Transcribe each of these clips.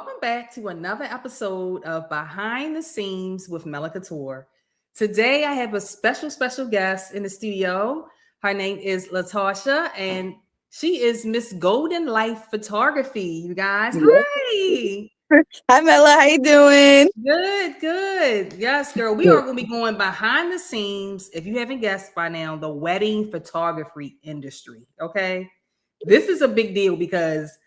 welcome back to another episode of Behind the Scenes with LaTosha. Today, I have a special guest in the studio. Her name is LaTosha, and she is Miss Golden Life Photography. You guys, Yes. hi. Hi, Mela. How you doing? Good. Yes, girl. We Good. are going to be going behind the scenes, if you haven't guessed by now, the wedding photography industry. Okay. This is a big deal because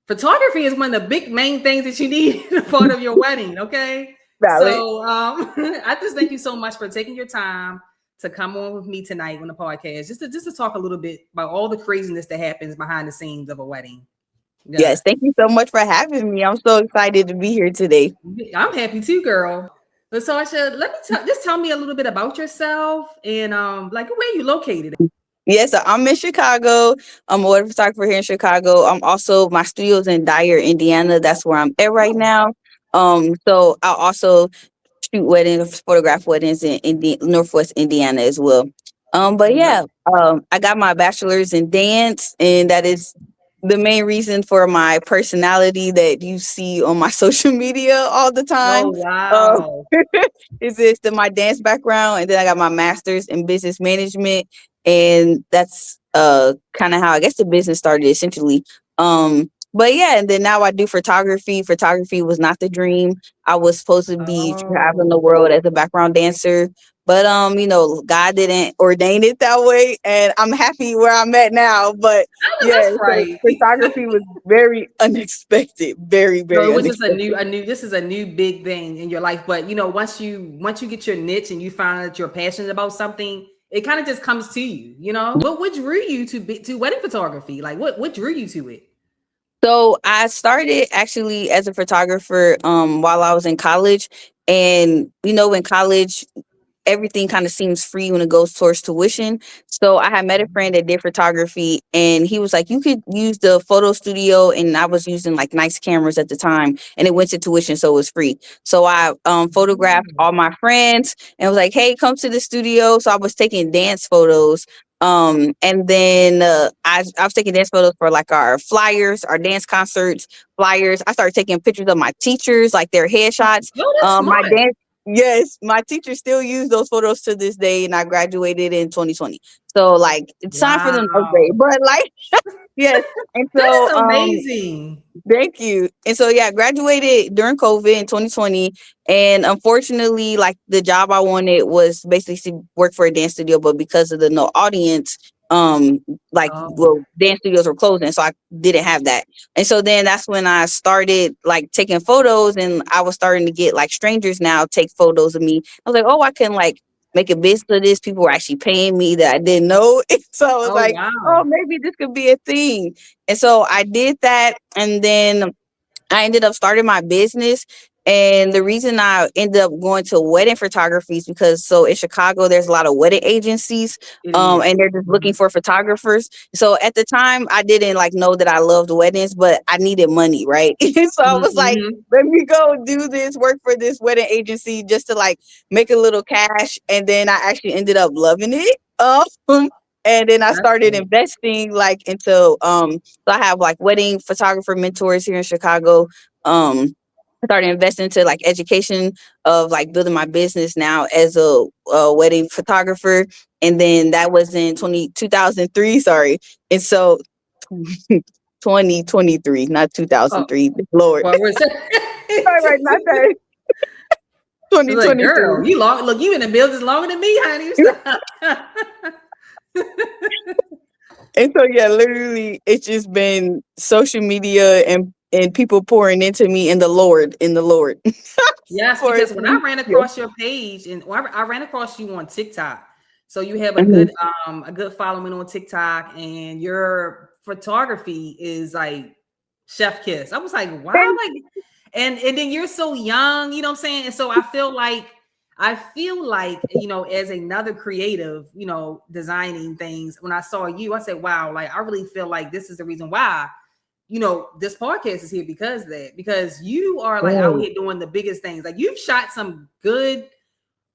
photography is one of the big main things that you need as part of your wedding. Okay. Valid. So I just thank you so much for taking your time to come on with me tonight on the podcast, just to talk a little bit about all the craziness that happens behind the scenes of a wedding. Yes. Yes. Thank you so much for having me. I'm so excited to be here today. I'm happy too, girl. So I should just tell me a little bit about yourself and like where you located. Yes, so I'm in Chicago. I'm a wedding photographer here in Chicago. I'm also my studio's in Dyer, Indiana. That's where I'm at right Oh, now. So I also shoot weddings, photograph weddings in Northwest Indiana as well. But yeah. yeah, I got my bachelor's in dance, and that is the main reason for my personality that you see on my social media all the Oh time. Uh, wow. is this my dance background, and then I got my master's in business management, and that's kind of how I guess the business started essentially. But yeah, and then now I do photography. Photography was not the dream. I was supposed to be traveling the Oh. world as a background dancer, but God didn't ordain it that way, and I'm happy where I'm at now. But I know yeah, that's so right. photography was very unexpected, very No, very it was just unexpected. a new. This is a new big thing in your life. But once you get your niche and you find that you're passionate about something, it kind of just comes to you. What drew you to wedding photography? Like what drew you to it? So I started actually as a photographer while I was in college. And in college everything kind of seems free when it goes towards tuition. So I had met a friend that did photography, and he was like, you could use the photo studio. And I was using like nice cameras at the time, and it went to tuition, so it was free. So I photographed Mm. all my friends and was like, hey, come to the studio. So I was taking dance photos. And then I was taking dance photos for like our flyers, our dance concerts, flyers. I started taking pictures of my teachers, like their headshots. Yo, that's My smart. dance Yes, my teachers still use those photos to this day, and I graduated in 2020. So, like, it's time for them to upgrade. Wow, But like, yes, and that is so amazing. thank you. And so yeah, I graduated during COVID in 2020, and unfortunately, like the job I wanted was basically to work for a dance studio, but because of the no audience, Oh, well, dance studios were closing, so I didn't have that. And so then that's when I started like taking photos, and I was starting to get like strangers now take photos of me. I was like, oh, I can like make a business of this. People were actually paying me that I didn't know. And so I was oh like, oh, wow. maybe this could be a thing. And so I did that. And then I ended up starting my business. And the reason I ended up going to wedding photography is because so in Chicago, there's a lot of wedding agencies, It is. and they're just looking Mhm. for photographers. So at the time, I didn't like know that I loved weddings, but I needed money, right? So I was like, Mhm. let me go do this, work for this wedding agency just to like make a little cash. And then I actually ended up loving it. And then I That's started good. investing like into so I have like wedding photographer mentors here in Chicago. I started investing into like education of like building my business now as a wedding photographer. And then that was in 2003, sorry. And so 2023, not Oh, 2003. Lord. well, we're Sorry, right, not that. like, girl, 2023. you long look, you in the business longer than me, honey. Stop. And so yeah, literally it's just been social media and people pouring into me in the Lord Yes, for because when I ran yeah. across your page and or I ran across you on TikTok, so you have Mhm. a good following on TikTok, and your photography is like chef kiss. I was like, wow, Thank like, and then you're so young, you know what I'm saying? And so I feel like as another creative, designing things. When I saw you, I said, wow, like I really feel like this is the reason why this podcast is here because you are like out you. here doing the biggest things. Like you've shot some good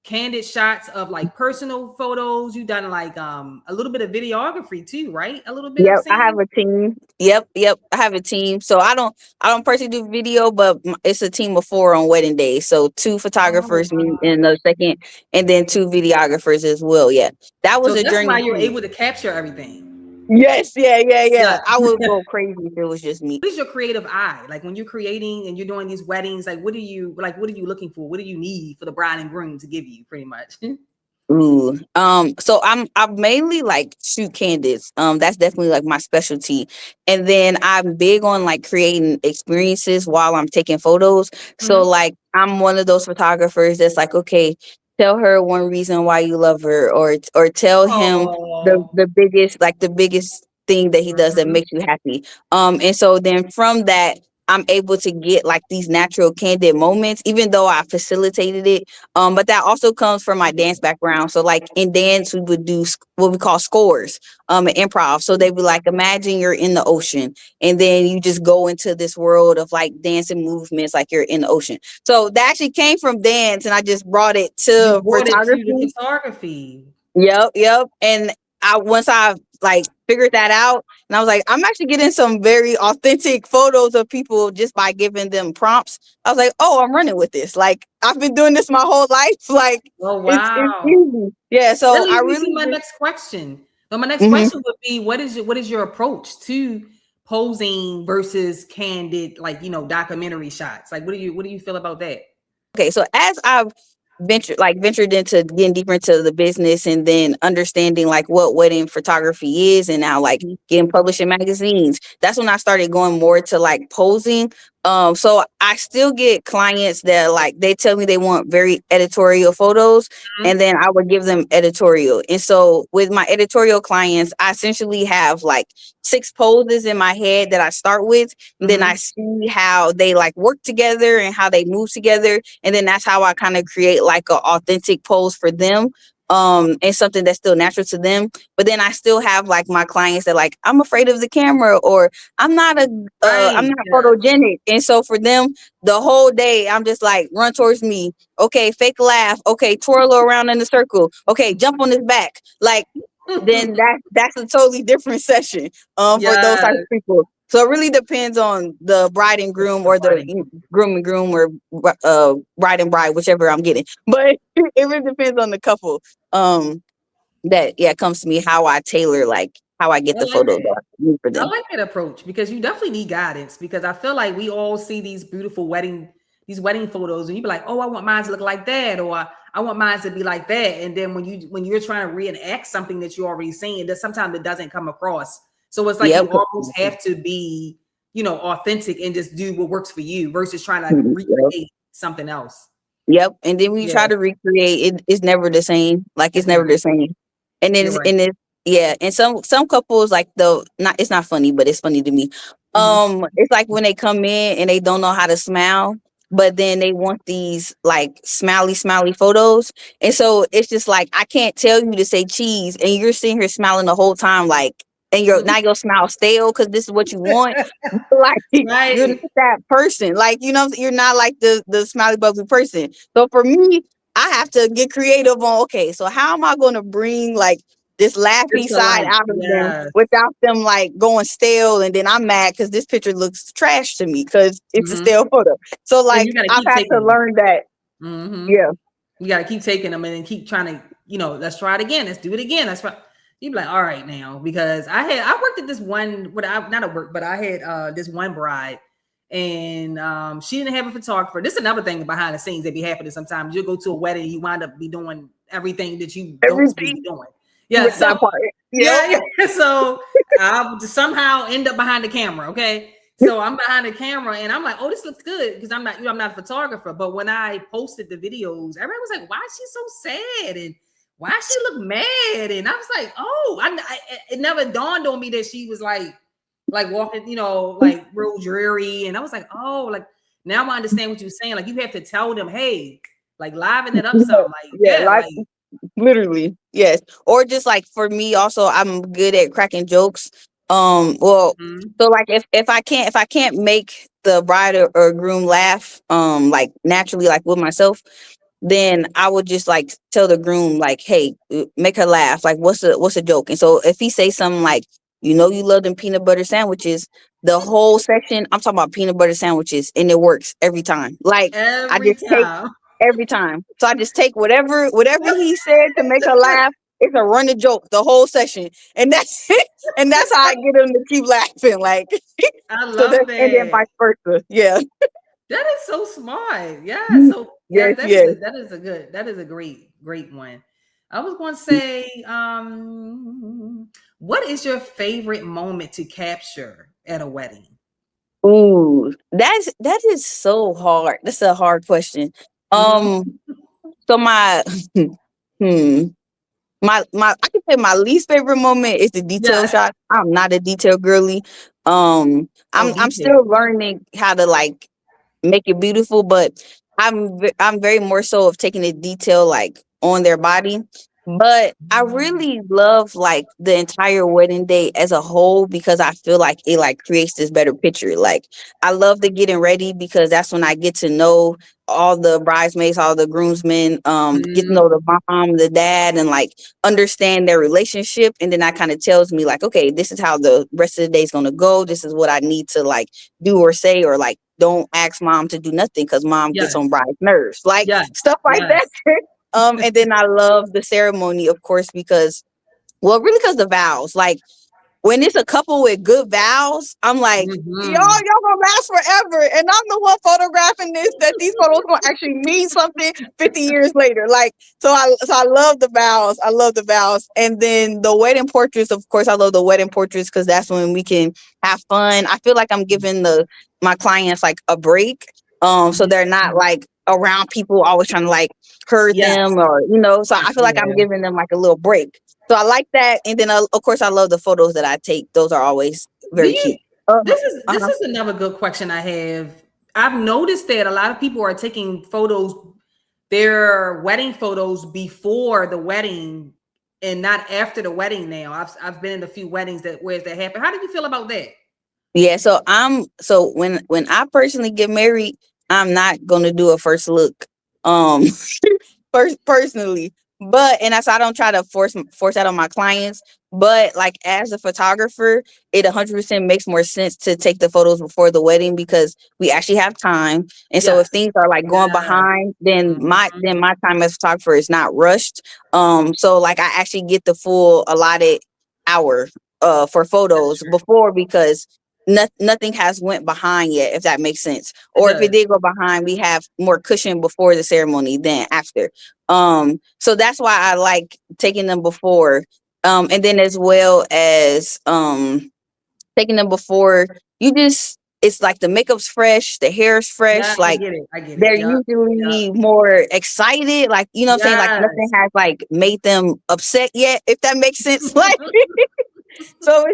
candid shots of like personal photos. You've done like a little bit of videography too, right? A little bit of Yep, I have saying. a team. Yep, I have a team. So I don't personally do video, but it's a team of 4 on wedding day. So 2 Oh photographers, me wow. and another second, and then 2 videographers as well. Yeah, that was So a that's why journey you're too. able to capture everything. Yes, yeah. Yeah. I would go crazy if it was just me. What is your creative eye? Like when you're creating and you're doing these weddings, like what are you looking for? What do you need for the bride and groom to give you pretty much? Ooh. So I mainly like shoot candidates. That's definitely like my specialty. And then I'm big on like creating experiences while I'm taking photos. So Hmm. like I'm one of those photographers that's like, okay, tell her one reason why you love her, or tell him Oh. the biggest thing that he does that Mhm. makes you happy. And so then from that I'm able to get like these natural candid moments, even though I facilitated it, but that also comes from my dance background. So like in dance, we would do what we call scores, and improv. So they would like imagine you're in the ocean, and then you just go into this world of like dancing movements, like you're in the ocean. So that actually came from dance, and I just brought it You to brought it to the photography. photography. Yep. And once I like figured that out, and I was like, I'm actually getting some very authentic photos of people just by giving them prompts. I was like, oh, I'm running with this. Like I've been doing this my whole life. Like Oh it's wow. easy. Yeah. That So I leads me really to my just next question. So my next mhm. question would be what is your approach to posing versus candid, like documentary shots? Like what do you feel about that? Okay, so as I've ventured into getting deeper into the business and then understanding like what wedding photography is, and now like Mhm. getting published in magazines, that's when I started going more to like posing. So I still get clients that like they tell me they want very editorial photos, and then I would give them editorial. And so with my editorial clients, I essentially have like 6 poses in my head that I start with, and then I Mhm. see how they like work together and how they move together, and then that's how I kind of create like an authentic pose for them, and something that's still natural to them. But then I still have like my clients that like, I'm afraid of the camera, or I'm Right. not Yes. photogenic. And so for them, the whole day I'm just like, run towards me, okay, fake laugh, okay, twirl around in a circle, okay, jump on his back, like then that's a totally different session for those types Yes. of people. So it really depends on the bride and groom, The or bride the and groom. groom and groom, or bride and bride, whichever I'm getting. But it really depends on the couple. That yeah comes to me how I tailor like how I get I the like photos that. that I need for I them. like that approach because you definitely need guidance because I feel like we all see these beautiful these wedding photos and you be like, oh, I want mine to look like that, or I want mine to be like that. And then when you're trying to reenact something that you already seen, that sometimes it doesn't come across. So it's like Yep. you almost have to be, authentic and just do what works for you versus trying to Yep. recreate something else. Yep. And then when you Yeah, try to recreate it, it's never the same. Like it's it's not. never the same. And then You're right. yeah. And some couples like the not it's not funny, but it's funny to me. Mhm. It's like when they come in and they don't know how to smile, but then they want these like smiley photos. And so it's just like I can't tell you to say cheese and you're sitting here smiling the whole time, like, and your smile stale because this is what you want. Like you're not Right. that person. Like, you're not like the smiley bubbly person. So for me, I have to get creative on, okay, so how am I gonna bring like this Just laughing to side like, out of them yes. without them like going stale, and then I'm mad because this picture looks trash to me because it's a Mhm. stale photo. So And you like gotta I've keep had to taking them. learn that. Mhm. Yeah. You gotta keep taking them and then keep trying to, let's try it again. Let's do it again. Let's try. You be like, all right now, because I worked at this one, what I not at work, but I had this one bride, and she didn't have a photographer. This is another thing behind the scenes that be happening sometimes. You'll go to a wedding, you wind up be doing everything that you don't supposed to Everything be doing. Yeah, with so that part. Yep. yeah. So I somehow end up behind the camera. Okay. So I'm behind the camera and I'm like, oh, this looks good because I'm not a photographer. But when I posted the videos, everybody was like, why is she so sad? And why she look mad? And I was like, oh, it never dawned on me that she was like walking, like real dreary. And I was like, oh, like now I understand what you're saying. Like you have to tell them, hey, like liven it up some. Like, Yeah, yeah, like like literally, yes. Or just like for me also, I'm good at cracking jokes. Well, mhm. so like if I can't make the bride or groom laugh like naturally like with myself, then I would just like tell the groom like, "Hey, make her laugh. Like, what's a joke?" And so if he say something like, "You know, you love them peanut butter sandwiches," the whole section I'm talking about peanut butter sandwiches, and it works every time. Like, I Every just take time. every time. So I just take whatever he said to make her laugh. It's a running joke the whole session, and that's it. And that's how I get them to keep laughing. Like, I so that, love and then that. vice versa. Yeah. That is so smart. Yeah. So yeah, Yes. Yes. that is a great one. I was going to say, what is your favorite moment to capture at a wedding? Ooh, that is so hard. That's a hard question. Hmm. Um, so my hmm, my I can say my least favorite moment is the detail Yeah. shot. I'm not a detail girly. Oh, I'm detail. still learning how to like make it beautiful, but I'm very more so of taking the detail like on their body. But I really love like the entire wedding day as a whole because I feel like it like creates this better picture. Like I love the getting ready because that's when I get to know all the bridesmaids, all the groomsmen, get to know Mhm. the mom, the dad, and like understand their relationship. And then that kind of tells me like, okay, this is how the rest of the day is gonna go. This is what I need to like do or say, or like don't ask mom to do nothing because mom gets on Yes. bride's nerves, like Yes. stuff like Yes. that. And then I love the ceremony, of course, because well, really because the vows, like when it's a couple with good vows, I'm like, Hmm. y'all gonna last forever. And I'm the one photographing this, that these photos gonna actually mean something 50 years later. Like, so I love the vows. I love the vows. And then the wedding portraits, of course, I love the wedding portraits because that's when we can have fun. I feel like I'm giving the my clients like a break. So they're not like around people always trying to like hurt Yes. them or so I feel like I'm Yeah. giving them like a little break. So I like that, and then of course I love the photos that I take. Those are always Do very you? cute. Uh-huh. This Uh-huh. is another good question I have. I've noticed that a lot of people are taking photos, their wedding photos before the wedding and not after the wedding. Now, I've been in a few weddings that where that happened. How do you feel about that? Yeah, so when I personally get married, I'm not gonna do a first look. Um personally. But and that's I don't try to force that on my clients. But like as a photographer, it 100% makes more sense to take the photos before the wedding because we actually have time. And so if Yes. things are like going Yes. behind, then Mhm. my time as a photographer is not rushed. So like I actually get the full allotted hour for That's photos true. before because nothing has went behind yet, if that makes sense. It Or if it does. did go behind, we have more cushion before the ceremony than after. So that's why I like taking them before. And then as well as taking them before you just it's like the makeup's fresh, the hair's Yeah, fresh, I like get it. I get it. they're Yep. Yep. usually more excited, like you know what I'm saying? Like nothing Yes. has like made them upset yet, if that makes sense. Like so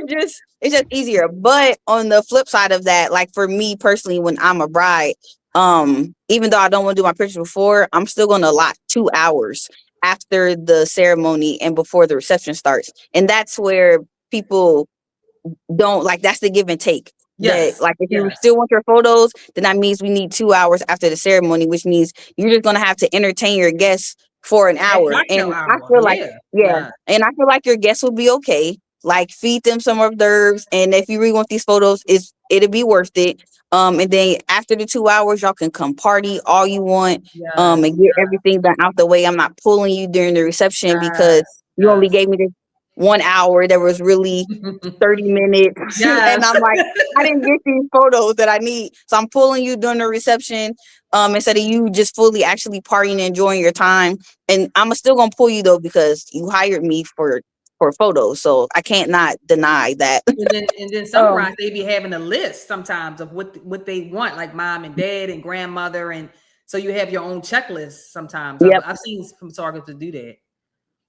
it's just easier. But on the flip side of that, like for me personally, when I'm a bride, even though I don't want to do my pictures before, I'm still gonna allot 2 hours after the ceremony and before the reception starts. And that's where people don't like that's the give and take. That Yes. like if you Yes. still want your photos, then that means we need 2 hours after the ceremony, which means you're just gonna have to entertain your guests for an That hour. And cocktail I hour. feel like Yeah. yeah, Yeah. and I feel like your guests will be okay. Like feed them some hors d'oeuvres, and if you really want these photos, it'll be worth it. And then after the 2 hours, y'all can come party all you want. Yes. And get everything done out the way. I'm not pulling you during the reception because Yes. you only Yes. gave me this 1 hour. There was really 30 minutes. And Yes. I'm like, I didn't get these photos that I need. So I'm pulling you during the reception instead of you just fully actually partying and enjoying your time. And I'm still gonna pull you though because you hired me for photos. So I can't not deny that. And then some um brides they be having a list sometimes of what they want, like mom and dad and grandmother, and so you have your own checklist. Sometimes I've yep. I've seen some photographers do that.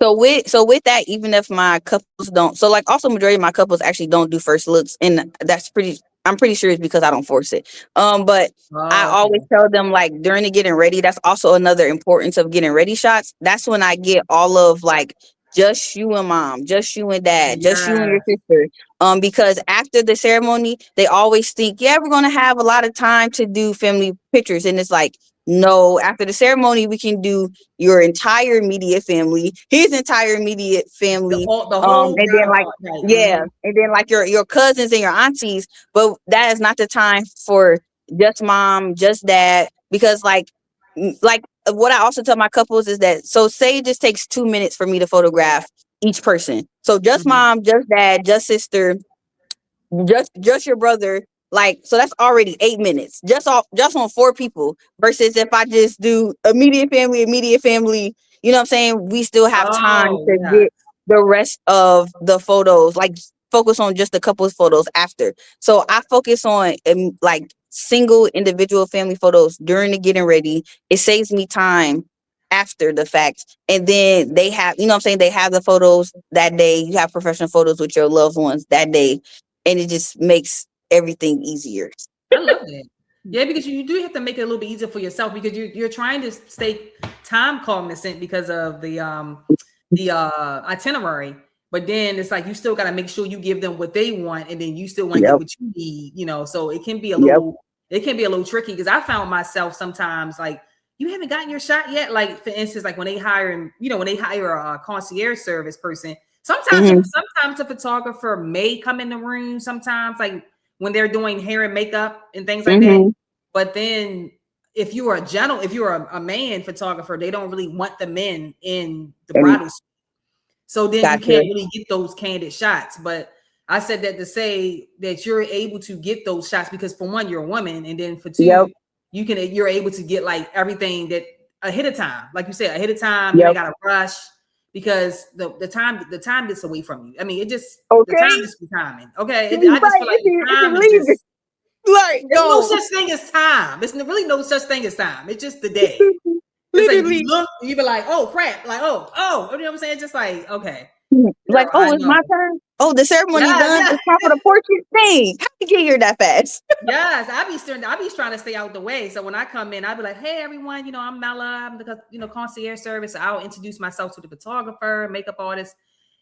So with that, even if my couples don't, so like also majority of my couples actually don't do first looks, and that's pretty. I'm pretty sure it's because I don't force it. But I Oh, always okay. tell them like during the getting ready, that's also another importance of getting ready shots. That's when I get all of like just you and mom, just you and dad, just you and your Yes. sister. Because after the ceremony, they always think, yeah, we're gonna have a lot of time to do family pictures, and it's like No, after the ceremony, we can do your entire immediate family, his entire immediate family, The whole and then bridal like, part, right? yeah, and then like your cousins and your aunties. But that is not the time for just mom, just dad, because what I also tell my couples is that, so say it just takes 2 minutes for me to photograph each person. So just Mhm. mom, just dad, just sister, just your brother, like, so that's already 8 minutes just on four people, versus if I just do immediate family, you know what I'm saying, we still have time Oh, to yeah. get the rest of the photos, like focus on just a couple of photos after. So I focus on like single individual family photos during the getting ready. It saves me time after the fact, and then they have, you know what I'm saying, they have the photos that day, you have professional photos with your loved ones that day, and it just makes everything easier. I love that. Yeah, because you do have to make it a little bit easier for yourself because you're trying to stay time cognizant because of the itinerary. But then it's like you still got to make sure you give them what they want, and then you still want to get Yep. what you need. So Yep. it can be a little tricky because I found myself sometimes like you haven't gotten your shot yet. Like for instance, like when they hire, when they hire a concierge service person, Hmm. sometimes a photographer may come in the room. Sometimes like when they're doing hair and makeup and things like that. Hmm. But then if you're a man photographer, they don't really want the men in the And bridal suite. So then you gotcha. can't really get those candid shots. But I said that to say that you're able to get those shots because for one, you're a woman, and then for Yep. two, you're able to get like everything that ahead of time. Like you said, ahead of time, you ain't Yep. gotta rush because the time gets away from you. I mean, the time Okay. is the timing. Okay. I just Right. feel like If you time is leave it, just like, there's no go. such thing as time. There's really no such thing as time. It's just the day. It's like you Literally. look, you be like, oh crap, like oh, you know what I'm saying? Just like okay, Like, girl, oh, I it's know. my turn. Oh, the ceremony Yeah, done. yeah, It's time for the portrait thing. How did you get here that fast? yes. I be trying to stay out the way. So when I come in, I be like, hey everyone, I'm Mella. I'm the concierge service. I'll introduce myself to the photographer, makeup artist,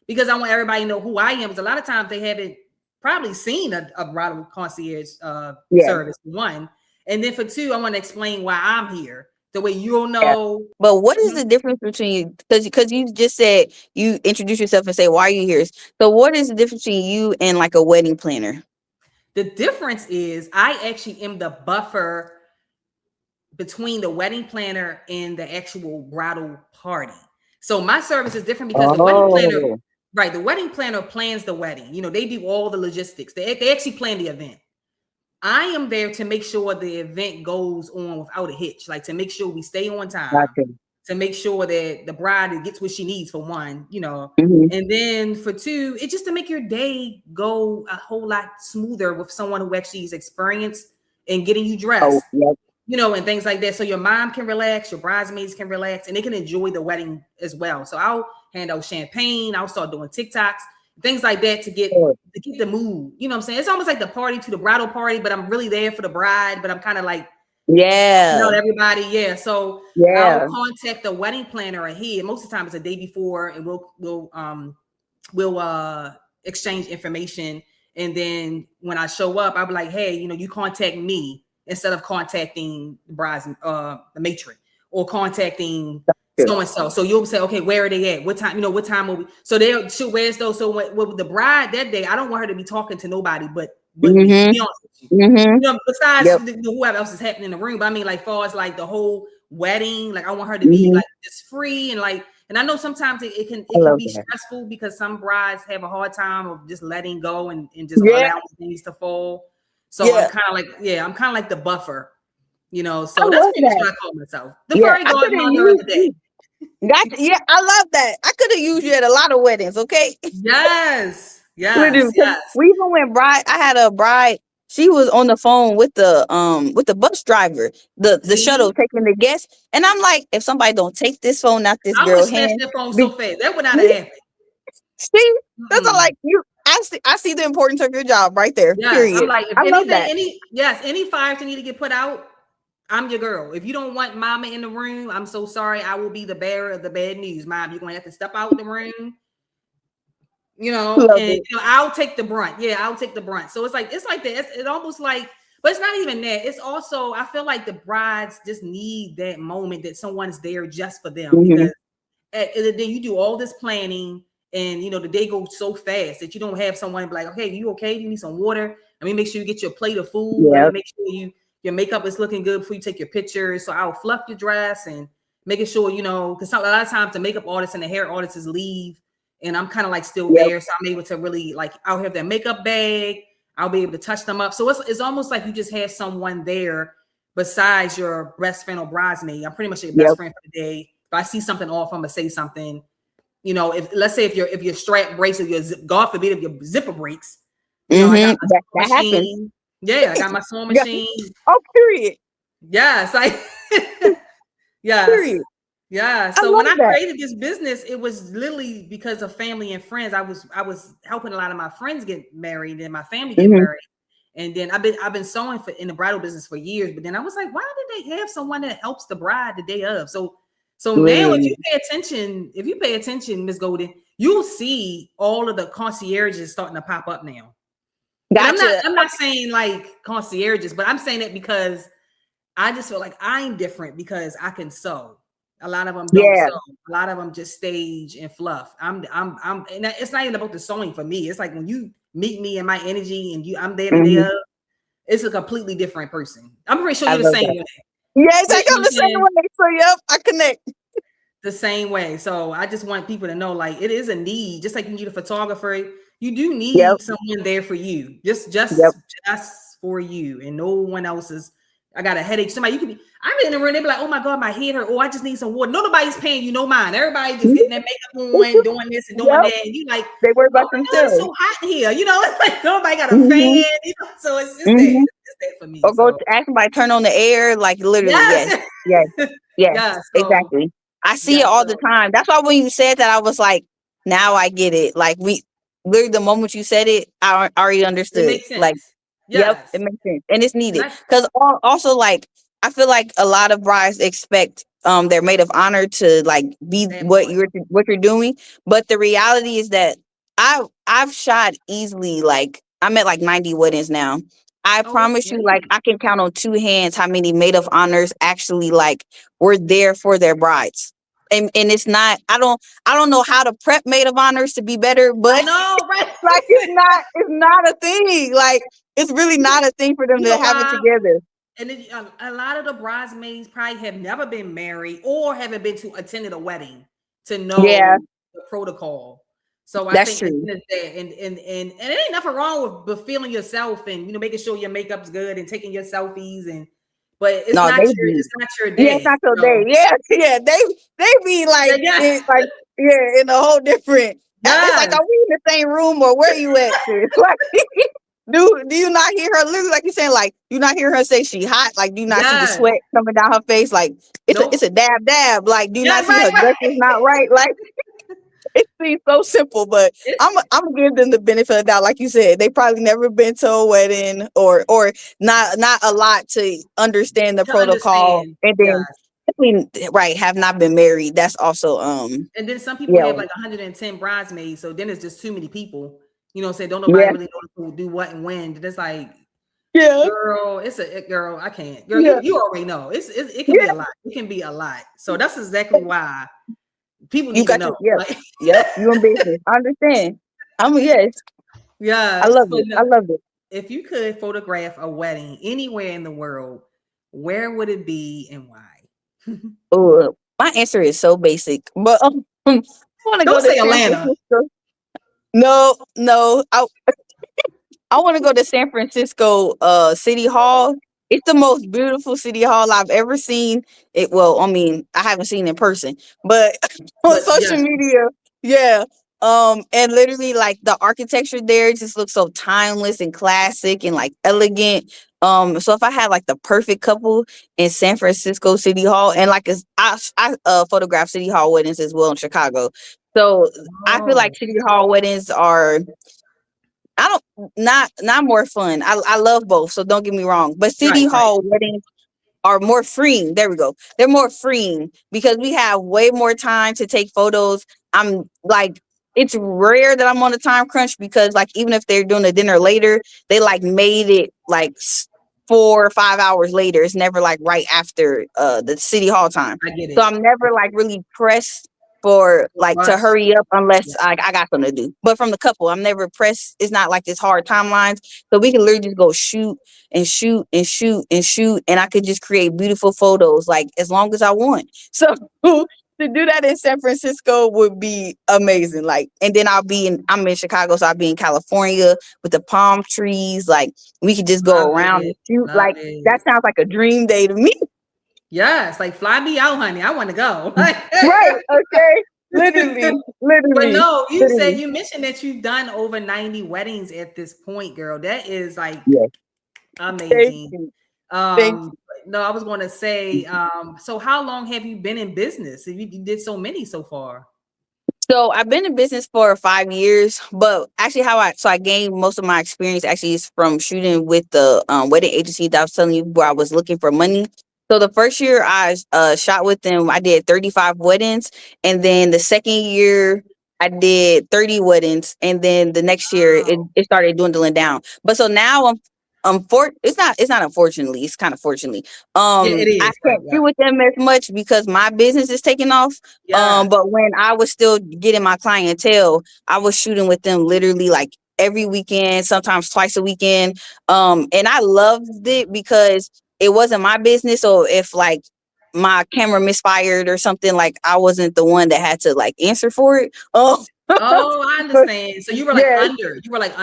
because I want everybody to know who I am. Because a lot of times they haven't probably seen a bridal concierge Yeah. service. One, and then for two, I want to explain why I'm here. The way you'll Yeah. know. But what is the difference between, because you just said you introduce yourself and say why are you here? So what is the difference between you and like a wedding planner? The difference is I actually am the buffer between the wedding planner and the actual bridal party. So my service is different because the wedding planner, Oh, right? The wedding planner plans the wedding. They do all the logistics. They actually plan the event. I am there to make sure the event goes on without a hitch, like to make sure we stay on time, gotcha. to make sure that the bride gets what she needs for one, Hmm. and then for two, it's just to make your day go a whole lot smoother with someone who actually is experienced in getting you Oh, dressed, yep. and things like that. So your mom can relax, your bridesmaids can relax, and they can enjoy the wedding as well. So I'll hand out champagne, I'll start doing TikToks, things like that Sure. to get the mood. You know what I'm saying? It's almost like the party to the bridal party, but I'm really there for the bride, but I'm kind of like Yeah. everybody. Yeah. So I'll Yeah. contact the wedding planner ahead. Most of the time it's a day before, and we'll exchange information. And then when I show up, I'll be like, hey, you contact me instead of contacting the bride's the matron or contacting Sure. so and so. So you'll say, okay, where are they at? What time? What time will we? So she'll where's those? So with the bride that day, I don't want her to be talking to nobody but me. To Hmm. be honest with you, Hmm. besides Yep. whoever else is happening in the room. But I mean, like, far as like the whole wedding, like I want her to be Hmm. like just free and like. And I know sometimes I it can love be that. stressful because some brides have a hard time of just letting go and just Yeah. allowing things to fall. So Yeah. I'm kind of like the buffer, I So that's love pretty much that. what I call myself, the Yeah. fairy I could have godmother of used the day. you. Gotcha. Yeah. I love that. I could have used you at a lot of weddings. Okay. Yes, yes, Literally, because yes. we even went bride. I had a bride. She was on the phone with the bus driver, the shuttle See, taking the guests, and I'm like, if somebody don't take this phone out this I would have girl snatched hand, their phone so be, fast that would not have happened. see, that's all, Mm-mm. like you. I see the importance of your job right there. Yes, I'm Period. like, if I love anything, that. any fires that need to get put out, I'm your girl. If you don't want mama in the room, I'm so sorry. I will be the bearer of the bad news, mom. You're gonna have to step out the room, Love and it. I'll take the brunt. Yeah, I'll take the brunt. So it's like that. It's almost like But it's not even that. It's also, I feel like the brides just need that moment that someone's there just for them, Mm-hmm. because at the end of the day, you do all this planning, and the day goes so fast that you don't have someone be like, okay, you okay? You need some water? Let me make sure you get your plate of food. Let me Yep. make sure your makeup is looking good before you take your pictures. So I'll fluff your dress and making sure, because a lot of times the makeup artists and the hair artists leave, and I'm kind of like still Yep. there. So I'm able to really, like, I'll have that makeup bag. I'll be able to touch them up. So it's almost like you just have someone there besides your best friend or bridesmaid. I'm pretty much your best Yep. friend for the day. If I see something off, I'm gonna say something. If, let's say, if your strap breaks, or your God forbid, if your zipper breaks, I got Mm-hmm. my That sewing happens. machine. Yeah, I got my sewing Yeah. machine. Oh, period. Yes, yes. Period. Yeah. I So when love I that. created this business, it was literally because of family and friends. I was helping a lot of my friends get married and my family get Mm-hmm. married. And then I've been sewing in the bridal business for years. But then I was like, why did they have someone that helps the bride the day of? So now Literally. if you pay attention, Miss Golden, you'll see all of the concierges starting to pop up now. And I'm not Gotcha. I'm not saying like concierges, but I'm saying it because I just feel like I'm different because I can sew. A lot of them don't Yeah. sew. A lot of them just stage and fluff. And it's not even about the sewing for me. It's like when you meet me in my energy and I'm there the day Mm-hmm. of, it's a completely different person. I'm pretty sure I you're the love same that. way. Yeah, You exactly. know I'm what the I'm same saying? way. So, yep, I connect. The same way. So I just want people to know, like, it is a need. Just like you need a photographer, you do Yep. need someone there for you. Just Yep. just just for you, and no one else's. I got a headache. Somebody, you could be. I'm in the room. They be like, "Oh my god, my head hurt. Oh, I just need some water." Nobody's paying you no mind. Everybody just getting their makeup on, doing this and doing Yep. that. And you like, They worry "Oh about my god, it's themselves. so hot in here." It's like nobody got a fan. Mm-hmm. So it's that. Mm-hmm. It's that for me. Or go So to ask somebody turn on the air. Like literally, yes. yes, Yes. Yes. yeah. So Exactly. I see it yeah. all the So time. That's why when you said that, I was like, now I get it. Like we literally the moment you said it, I already it understood. makes Like, sense. yep, Yes. it makes sense. And it's And needed. I Because also like I feel like a lot of brides expect their maid of honor to like be that part. what you're doing. But the reality is that I've shot easily like I'm at like 90 weddings now. I Oh, that's promise you, like great. I can count on two hands how many maid of honors actually like were there for their brides. And it's not I don't know how to prep maid of honors to be better, I but know, right? like it's not a thing. Like it's really not a thing for them You to know have it why? together. And then, a lot of the bridesmaids probably have never been married or haven't been to attended a wedding to Yeah, know the protocol. So I that's think true. it's that, and it ain't nothing wrong with feeling yourself and making sure your makeup's good and taking your selfies but No, they be it's not your yeah, it's day. not your day. So Yeah, yeah, they be yeah, like yeah, in like yeah, in a whole different. It's like, yes, are we in the same room or where you at, sis? Like, do you not hear her? Literally, like you saying, like you not hear her say she hot? Like, do you not see the yes, sweat coming down her face? Like, it's nope, a dab dab. Like, do you yeah, not see right, her right. dress is not right? Like, it seems so simple, but It's I'm gonna give them the benefit of the doubt. Like you said, they probably never been to a wedding or not a lot to understand the to protocol, understand, and yeah. then definitely, right, have not been married. That's also And then some people yeah, have like 110 bridesmaids, so then it's just too many people. Say don't nobody yeah, really know who do what and when. And it's like, yeah, girl, girl. I can't, girl. yeah, You already know. It can be yeah. a lot. It can be a lot. So that's exactly why people You need to got know. your yep, Like, yep. You in business. I understand. Yes, I yes, love but it. no, I love it. if you could photograph a wedding anywhere in the world, where would it be and why? Oh, my answer is so basic, but I want to go Don't to say San Atlanta. Francisco. No, no, I want to go to San Francisco City Hall. It's the most beautiful city hall I've ever seen. It well, I mean, I haven't seen it in person, but on But social yes, media, yeah. And literally like the architecture there just looks so timeless and classic and like elegant. So if I had like the perfect couple in San Francisco City Hall and like I photograph City Hall weddings as well in Chicago. So I feel oh, like City Hall weddings are I don't not more fun. I love both, so don't get me wrong. But right, city right. hall weddings are more freeing. There we go. They're more freeing because we have way more time to take photos. I'm like it's rare that I'm on a time crunch because like even if they're doing a dinner later, they like made it like 4 or 5 hours later. It's never like right after the city hall time. I get So it. I'm never like really pressed for like to Rush. hurry up Yeah. unless I got something to do. But from the couple, I'm never pressed. It's not like this hard timelines. So we can literally just go shoot and shoot and shoot and shoot. And I could just create beautiful photos like as long as I want. So to do that in San Francisco would be amazing. Like, and then I'm in Chicago, so I'll be in California with the palm trees. Like, we could just go Love around and it. shoot. Love Like, that it. sounds like a dream day to me. Yes, like fly me out, honey. I want to go. Like, Right. Okay. Literally. but Literally. no, you said Literally. you mentioned that you've done over 90 weddings at this point, girl. That is like Yes. Thank amazing. you. Thank Um, no, I was going to say, you. so how long have you been in business? You did so many so far. So I've been in business for 5 years, but actually I gained most of my experience actually is from shooting with the wedding agency that I was telling you where I was looking for money. So the first year I shot with them, I did 35 weddings, and then the second year I did 30 weddings, and then the next year Wow. it started dwindling down. But so now it's not unfortunately, it's kind of fortunately. Yeah, it I is. Right. can't Yeah. shoot with them as much because my business is taking off. Yes. But when I was still getting my clientele, I was shooting with them literally like every weekend, sometimes twice a weekend. And I loved it because it wasn't my business. So if like my camera misfired or something, like I wasn't the one that had to like answer for it. Oh, Oh, I understand. So you were like yeah,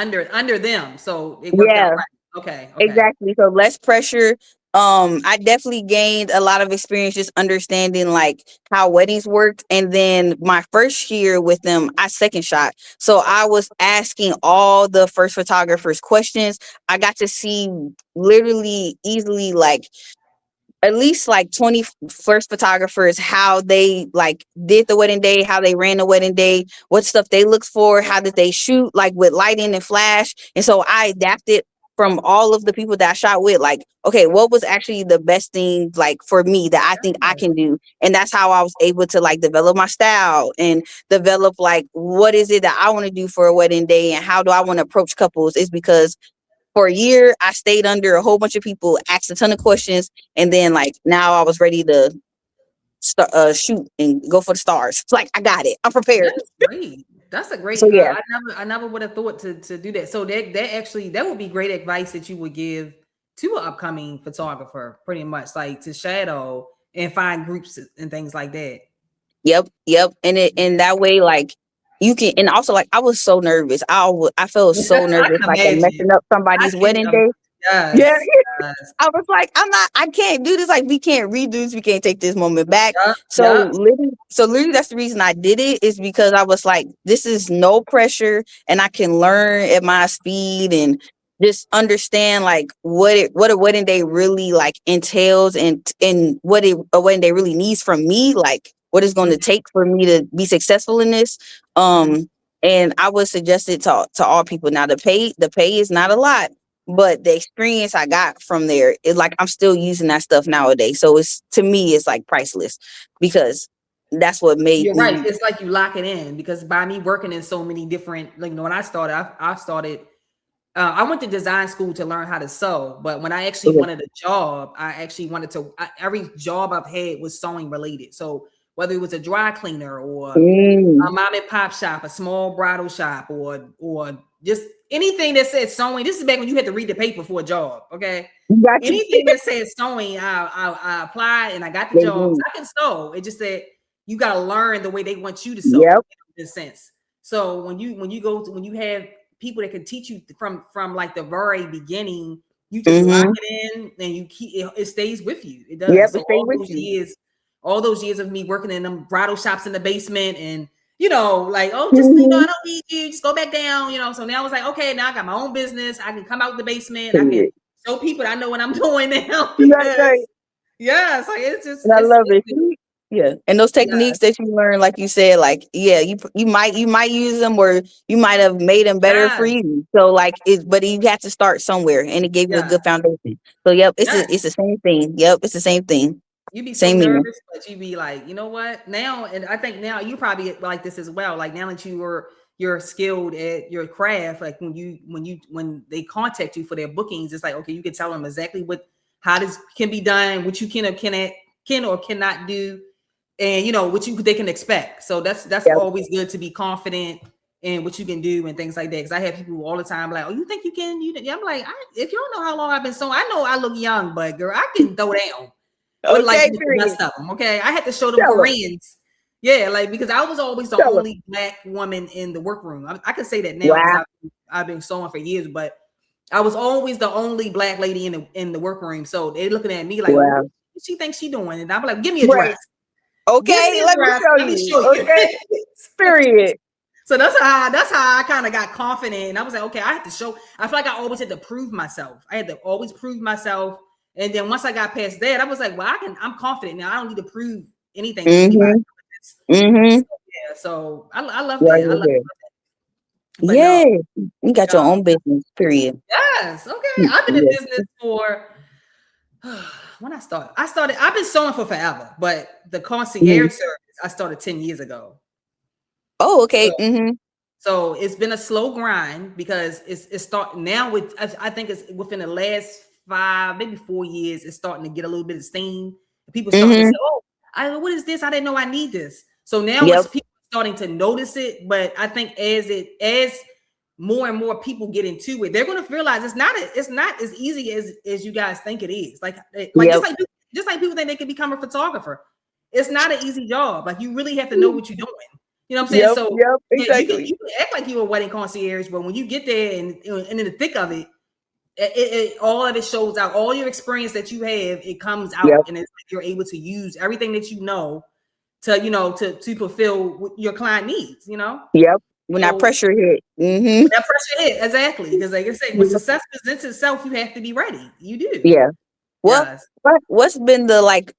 under them. So it worked out yeah. right. Okay. Okay. Exactly. So less pressure. I definitely gained a lot of experience just understanding like how weddings worked. And then my first year with them, I second shot. So I was asking all the first photographers questions. I got to see literally easily like at least like 20 first photographers how they like did the wedding day, how they ran the wedding day, what stuff they looked for, how did they shoot like with lighting and flash. And so I adapted from all of the people that I shot with, like, okay, what was actually the best thing like for me that I think I Yes. can do. And that's how I was able to like develop my style and develop like what is it that I want to do for a wedding day and how do I want to approach couples, is because for a year I stayed under a whole bunch of people, asked a ton of questions, and then like now I was ready to shoot and go for the stars. It's like I got it. I'm prepared. That's great. That's a So great. yeah. I never would have thought to do that. So that actually that would be great advice that you would give to an upcoming photographer, pretty much like to shadow and find groups and things like that. Yep. Yep. And it and that way like you can, and also like I was so nervous. I felt so I nervous can like I'm imagine. messing up I somebody's can. wedding day. Yeah. Yes. Yes. I was like, I can't do this. Like, we can't redo this. We can't take this moment back. Yup. So Yup. literally, that's the reason I did it, is because I was like, this is no pressure, and I can learn at my speed and just understand like what a wedding day really like entails, and what a wedding day really needs from me. Like, what it's going to take for me to be successful in this. Mhm. And I would suggest it to all people. Now, the pay is not a lot, but the experience I got from there is like I'm still using that stuff nowadays. So it's, to me, it's like priceless because that's what made You're right. me. It's like you lock it in because by me working in so many different, like, when I started, I started. I went to design school to learn how to sew, but when I actually Okay. wanted a job, I actually wanted to. Every job I've had was sewing related. So whether it was a dry cleaner or a Mm, mom and pop shop, a small bridal shop, or just anything that said sewing. This is back when you had to read the paper for a job. Okay, got you. anything that said sewing, I applied and I got the They jobs. do. I can sew. It just said you got to learn the way they want you to sew Yep. in a sense. So when you have people that can teach you from like the very beginning, you just lock Mm-hmm. it in and you keep it stays with you. It Yep. does. It So stay with you. all those years of me working in them bridal shops in the basement and like, oh, just I Mm-hmm. don't need you, just go back down, So now it's like, okay, now I got my own business. I can come out the basement. I can Period. show people I know what I'm doing now Right. because Right. yeah, it's like it's just And I love it's it. See? Yeah. And those yes, techniques that you learn, like you said, like, yeah, you might use them, or you might have made them better for yes, you. So like but you have to start somewhere, and it gave you a yes, good foundation. So yep, yes. it's the same thing. Yep, it's the same thing. You be so Same here. nervous, but you be like, you know what? Now, and I think now you probably like this as well. Like now that you're skilled at your craft. Like when they contact you for their bookings, it's like, okay, you can tell them exactly how this can be done, what you can or cannot do, and what they can expect. So that's Yep. always good to be confident in what you can do and things like that. Because I have people all the time like, oh, you think you can? I'm like, if you don't know how long I've been sewing, I know I look young, but girl, I can throw down with like Okay, the period. rest of them. Okay, I had to show them Tell 'em. Koreans. Yeah, like because I was always the Tell 'em. only black woman in the workroom. I can say that now because Wow. I've been sewing for years, but I was always the only black lady in the workroom. So they're looking at me like, well, Wow. what she thinks she doing? And I'm like, give me a Right. dress. Give me Okay, a let me dress. show Let me you. show you. Okay, period. So that's how I kind of got confident. And I was like, okay, I have to show. I feel like I always had to prove myself. I had to always prove myself. And then once I got past that, I was like, well, I'm confident now. I don't need to prove anything to anybody. Mm-hmm. Mm-hmm. Yeah, so I love Right that. I love here. that. But no, Yeah, you got your own business. Period. yes, okay. I've been in Yeah. business for when I started. I've been sewing for forever, but the Mm-hmm. concierge service I started 10 years ago. Oh, So okay. Mm-hmm. So it's been a slow grind because it's starting now with I think it's within the last 5, maybe 4 years, it's starting to get a little bit of steam. People starting to Mm-hmm. say, oh, what is this? I didn't know I need this. So now Yep. it's people starting to notice it. But I think as more and more people get into it, they're going to realize it's not as easy as you guys think it is. Like Yep. just like people think they can become a photographer. It's not an easy job. Like you really have to know what you're doing. You know what I'm saying? Yep. So Yep. yeah, Exactly. you can act like you're a wedding concierge, but when you get there and in the thick of it, all of it shows out. All your experience that you have, it comes Yep. out, and it's like you're able to use everything that you know to fulfill what your client needs. Yep. When that So pressure hit. Mm-hmm. when that pressure hit, exactly, because like I say, when Yep. success presents itself, you have to be ready. You do. Yeah. Well, Yes. what's been the like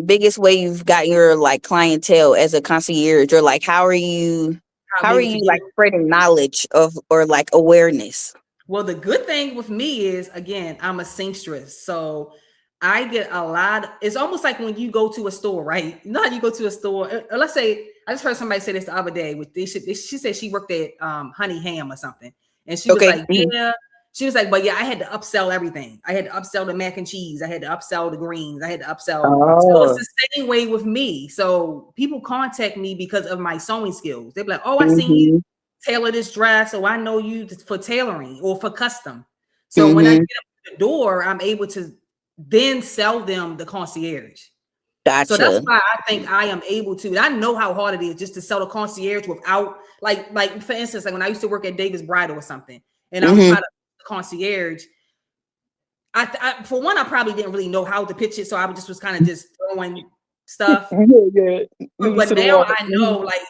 biggest way you've got your like clientele as a concierge, or like I'm how are able to you get like it. spreading knowledge of or like awareness? Well, the good thing with me is, again, I'm a seamstress. So I get a lot. It's almost like when you go to a store, right? You know how you go to a store. Let's say, I just heard somebody say this the other day. She said she worked at Honey Ham or something. And she was Okay. like, yeah. She was like, but yeah, I had to upsell everything. I had to upsell the mac and cheese. I had to upsell the greens. I had to upsell. So it's Oh. the same way with me. So people contact me because of my sewing skills. They're like, oh, I seen you Mm-hmm. tailor this dress, so I know you for tailoring or for custom. So when I get Mm-hmm. up to the door, I'm able to then sell them the concierge. So that's Gotcha. why I think I am able to. I know how hard it is just to sell the concierge without like for instance, like when I used to work at Davis Bridal or something, and I'm Mm-hmm. trying to concierge. I for one, I probably didn't really know how to pitch it, so I just was kind of just throwing stuff. Yeah, yeah. Leave us But to the now wall. I know, like,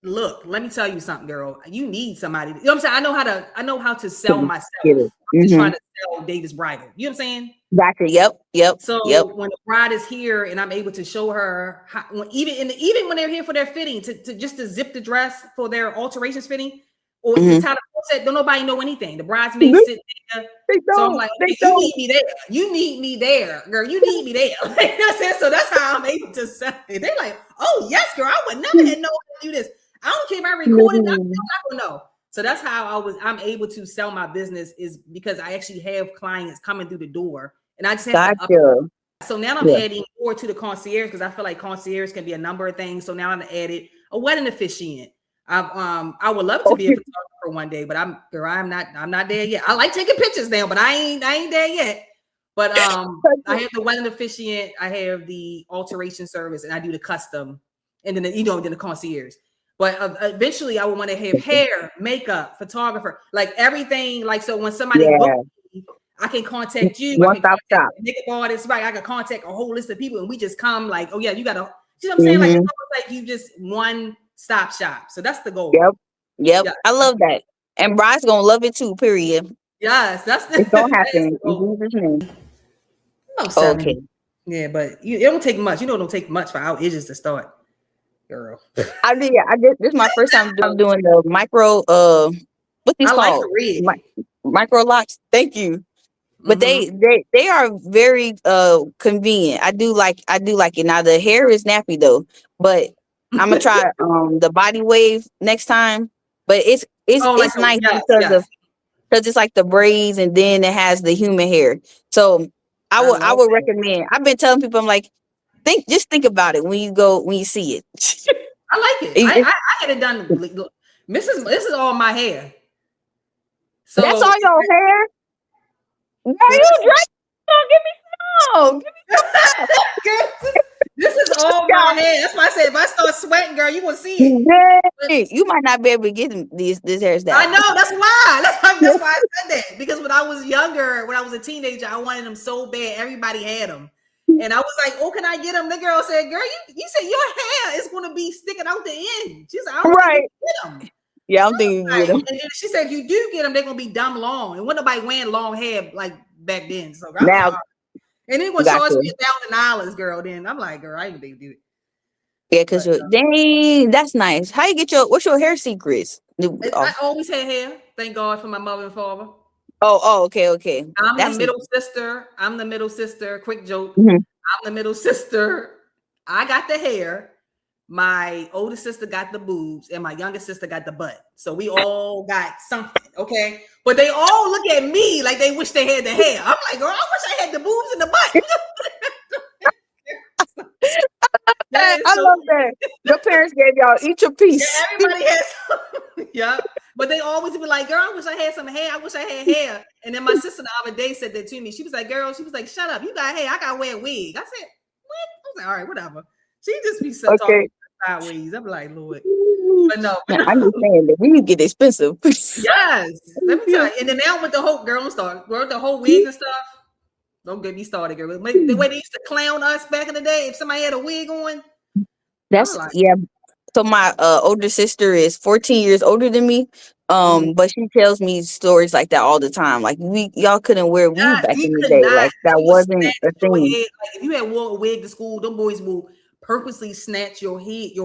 look, let me tell you something, girl. You need somebody. You know what I'm saying? I know how to sell Mm-hmm. myself. Get it. I'm just Mm-hmm. trying to sell Davis Bridal. You know what I'm saying? Gotcha. Yep. Yep. Yep. So when the bride is here and I'm able to show her how, even when they're here for their fitting, to just to zip the dress for their alterations fitting, or to Mm-hmm. tie the corset, don't nobody know anything. The bridesmaids Nope, sit there. they So I'm don't. like, They okay, you don't. need me there. You need me there, girl. You need me there. Like, you know what I'm saying? So that's how I'm able to sell it. They're like, oh yes, girl. I would never have known how to do this. I don't care if I recorded. I'm No. still not gonna know. So that's how I'm able to sell my business, is because I actually have clients coming through the door, and I just have to up. Gotcha. So now I'm Yeah. adding more to the concierge because I feel like concierge can be a number of things. So now I'm added a wedding officiant. I would love to be a Okay. photographer one day, but I'm not there yet. I like taking pictures now, but I ain't there yet. But I have the wedding officiant, I have the alteration service, and I do the custom, and then then the concierge. But eventually, I would want to have hair, makeup, photographer, like everything. Like, so when somebody books Yeah. me, I can contact you. I One can stop contact shop. the makeup artist, right? I can contact a whole list of people, and we just come like, oh yeah, you got to. You know what I'm saying? Like, it's Mm-hmm. almost like you just one stop shop. So that's the goal. Yep. Yep. Yeah, I that's love that. And Bride's gonna love it too, period. yes, that's the It's gonna that is the happen in goal. Jesus' name. Oh, 7. Okay. Yeah, but it don't take much. It don't take much for our edges to start, girl. I did this is my first time doing the micro what these I like called? the red. Micro locks. Thank you. But Mm-hmm. they are very convenient. I do like it. Now the hair is nappy though, but I'm gonna try the body wave next time. but Oh, like it's a nice yes, because yes. it's like the braids and then it has the human hair. So I I love would that. recommend. I've been telling people, I'm like, think about it when you see it. I like it. It- I had it done. Look, this is all my hair. That's So all your hair? Girl, girl, you drink. Give me some. Give me this is all my some. hair. That's why I said if I start sweating, girl, you gonna see it. But Dang, you might not be able to get this I hairstyle. know that's why. That's why I said that because when I was younger, when I was a teenager, I wanted them so bad. Everybody had them, and I was like, "Oh, can I get them?" The girl said, "Girl, you said your hair is gonna be sticking out the end." She said, "I don't think you Right. can get them." Yeah, I'm thinking you get Right. them. And then she said, "If you do get them, they're gonna be dumb long." And wasn't nobody wearing long hair like back then. So I was like, Now, "All right." And then gonna charge gotcha. me $1,000, girl. Then I'm like, "Girl, I ain't gonna do it." Yeah, cause But you dang, that's nice. How you get what's your hair secrets? I Oh, always had hair. Thank God for my mother and father. okay, okay. I'm the That's middle sister. I'm the middle sister. Quick joke. mhm. I'm the middle sister. I got the hair. My older sister got the boobs, and my younger sister got the butt. So we all got something, okay? But they all look at me like they wish they had the hair. I'm like, girl, I wish I had the boobs and the butt. That is I so love that. Your parents gave y'all each a yeah, piece. everybody has yeah. But they always be like, girl, I wish I had some hair. I wish I had hair. And then my sister the other day said that to me. She was like, girl, she was like, shut up. You got hair. I gotta wear a wig. I said, what? I was like, all right, whatever. She just be so talking Okay. sideways. I'm like, Lord. But no, but Now, no. I'm just saying that we need to get expensive. Yes. Let me tell Yeah. you. And then now with the whole girl and start, girl, the whole wig and stuff. Don't get me started, girl. The way they used to clown us back in the day, if somebody had a wig on, I was That's like, yeah. So my older sister is 14 years older than me. mhm. But she tells me stories like that all the time. Like y'all couldn't wear weave Yes, back we in the could day. not. Like that They would wasn't snatch a your thing. head. Like if you had wore a wig to school, them boys will purposely snatch your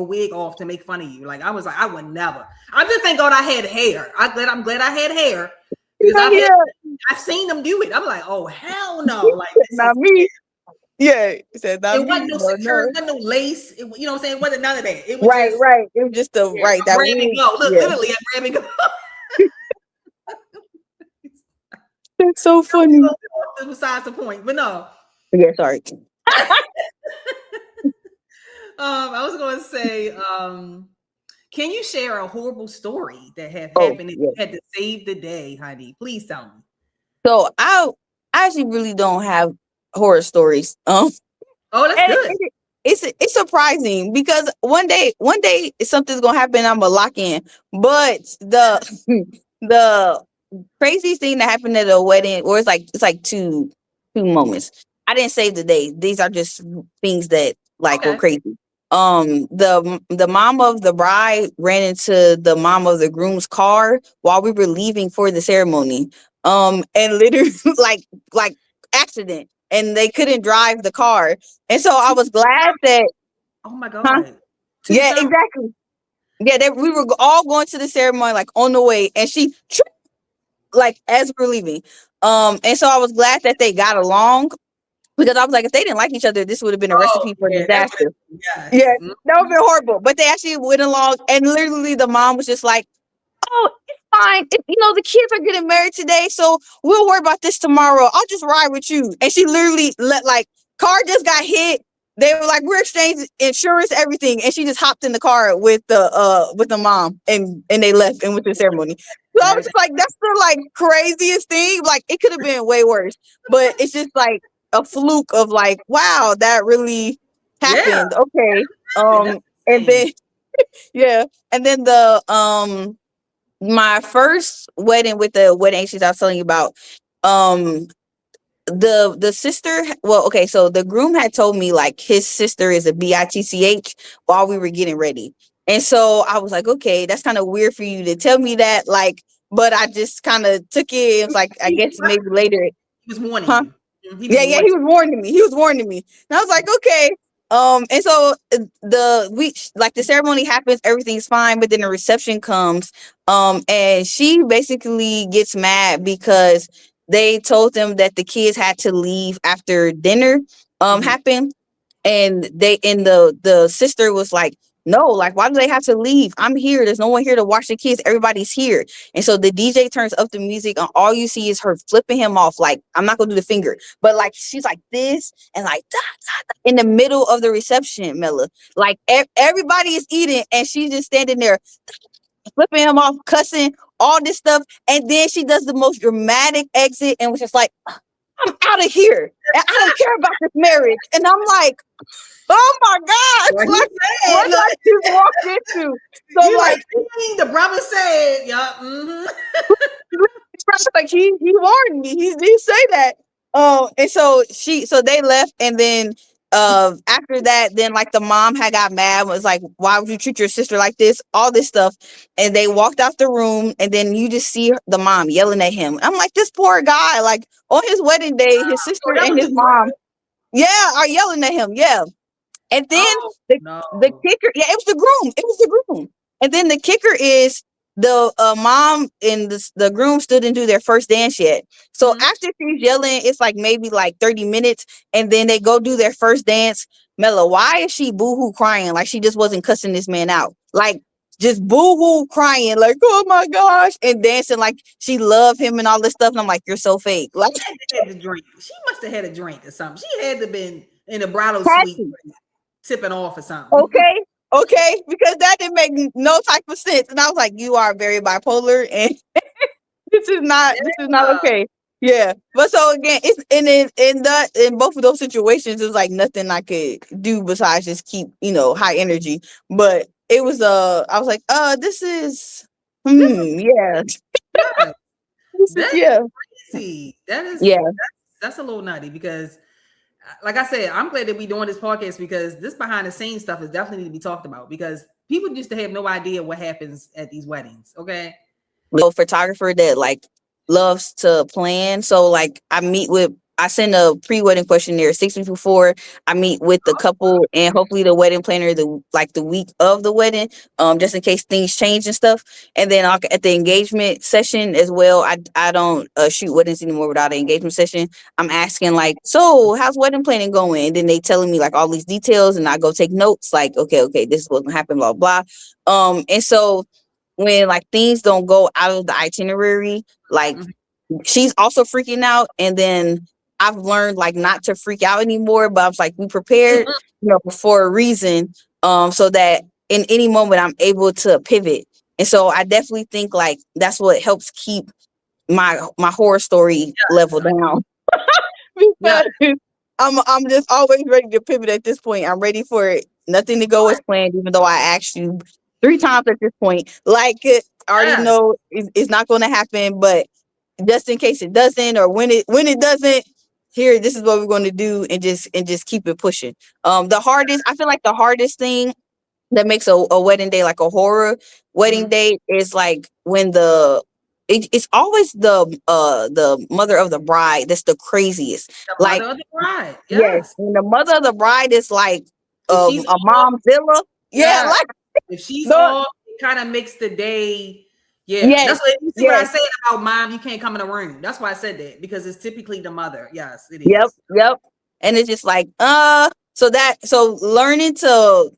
wig off to make fun of you. Like I was like, I would never. I just thank God I had hair. I'm glad I had hair because Yeah, I've seen them do it. I'm like, oh hell no. Like this is not me. Yeah, he said not it wasn't me. no No, secure, it no. wasn't no lace. You know what I'm saying? It wasn't none of that. It was Right, just right. It was just the yeah, right a that grab and wig. go. Look, Yeah, literally a grab and go. that's so funny. Besides the point, but no. Yeah, sorry. I was going to say, can you share a horrible story that have Oh, happened and yeah. you had to save the day, honey? Please tell me. So I actually really don't have horror stories. Oh, that's And good. it's surprising because one day something's gonna happen. I'm gonna lock in. But the craziest thing that happened at a wedding, or it's like two moments. I didn't save the day. These are just things that like were Okay. crazy. The mom of the bride ran into the mom of the groom's car while we were leaving for the ceremony. And literally like accident, and they couldn't drive the car. And so I Too, was glad that, oh my huh? God. Too Yeah, soon. exactly. Yeah, we were all going to the ceremony, like on the way, and she tripped, like as we were leaving. And so I was glad that they got along because I was like, if they didn't like each other, this would have been a Oh, recipe for yeah. That would disaster. have, Yeah, yes. Mhm. that would have been horrible. But they actually went along, and literally the mom was just like, "Oh, it's fine. The kids are getting married today, so we'll worry about this tomorrow. I'll just ride with you." And she literally let like car just got hit. They were like, "We're exchanging insurance, everything," and she just hopped in the car with the mom, and they left and went to the ceremony. So I was That, just like, "That's the like craziest thing. Like it could have been way worse, but it's just like a fluke of like, wow, that really yeah. happened." Okay, That's and insane. then yeah, and then my first wedding with the wedding agencies I was telling you about, um, the sister. Well, okay, so the groom had told me like his sister is a bitch while we were getting ready, and so I was like, okay, that's kind of weird for you to tell me that, like, but I just kind of took it. It was like, I guess maybe later, He was warning huh? you. Mhm, he was Yeah, yeah, warning. he was warning me. He was warning me. And I was like, okay. And so the ceremony happens, everything's fine, but then the reception comes. And she basically gets mad because they told them that the kids had to leave after dinner Mhm. happened. And the sister was like, no, like, why do they have to leave? I'm here. There's no one here to watch the kids. Everybody's here. And so the DJ turns up the music, and all you see is her flipping him off. Like, I'm not gonna do the finger, but like she's like this and like da, da, da, in the middle of the reception, Mela. Like everybody is eating, and she's just standing there flipping him off, cussing, all this stuff. And then she does the most dramatic exit and was just like, I'm out of here. And I don't care about this marriage. And I'm like, oh my gosh, What he like, said, what did I just walked into? So you like, the brother said, yeah, like he warned me. He did say that. And so they left, and then after that, then like the mom had got mad, was like, why would you treat your sister like this? All this stuff. And they walked out the room, and then you just see the mom yelling at him. I'm like, this poor guy, like on his wedding day, his sister that and was his his mom, yeah, are yelling at him. Yeah. And then oh no. the kicker, yeah, it was the groom. It was the groom. And then the kicker is the mom and the groom still didn't do their first dance yet. So after she's yelling, it's like maybe like 30 minutes, and then they go do their first dance. Mela, why is she boo-hoo crying? Like she just wasn't cussing this man out. Like just boo-hoo crying, like, oh my gosh, and dancing like she loved him and all this stuff. And I'm like, you're so fake. Like She had to drink. She must have had a drink or something. She had to been in a bridal suite Patty. tipping off or something. Okay, because that didn't make no type of sense. And I was like, you are very bipolar, and this is not okay. Yeah. But so again, it's in both of those situations, it's like nothing I could do besides just keep, high energy. But it was I was like, this is This is yeah. yeah, This is that's yeah. crazy. That is Yeah. that's a little nutty because like I said, I'm glad that we're doing this podcast because this behind the scenes stuff is definitely need to be talked about because people used to have no idea what happens at these weddings. Okay. Photographer that like loves to plan. So like I send a pre-wedding questionnaire 6 weeks before. I meet with the couple and hopefully the wedding planner the week of the wedding, just in case things change and stuff. And then at the engagement session as well, I don't shoot weddings anymore without an engagement session. I'm asking like, so how's wedding planning going? And then they telling me like all these details, and I go take notes like, okay, this is what's gonna happen, blah blah. And so when like things don't go out of the itinerary, like she's also freaking out, and then I've learned like not to freak out anymore, but I was like, we prepared, for a reason, so that in any moment I'm able to pivot. And so I definitely think like that's what helps keep my horror story level down. Yeah. Because I'm just always ready to pivot at this point. I'm ready for it. Nothing to go as planned, even though I asked you 3 times at this point. Like I already know it's not going to happen, but just in case it doesn't, or when it doesn't, here, this is what we're going to do, and just keep it pushing. I feel like the hardest thing that makes a wedding day like a horror wedding day is like when it's always the mother of the bride that's the craziest. The Like, mother of the bride. yes, Yes. when the mother of the bride is like If she's a off, momzilla. Yeah, like if she's no, off, it kind of makes the day. Yeah, yes, that's what you see what I yes, said about mom. You can't come in the room. That's why I said that because it's typically the mother. Yes, it yep, is. yep. And it's just like so learning to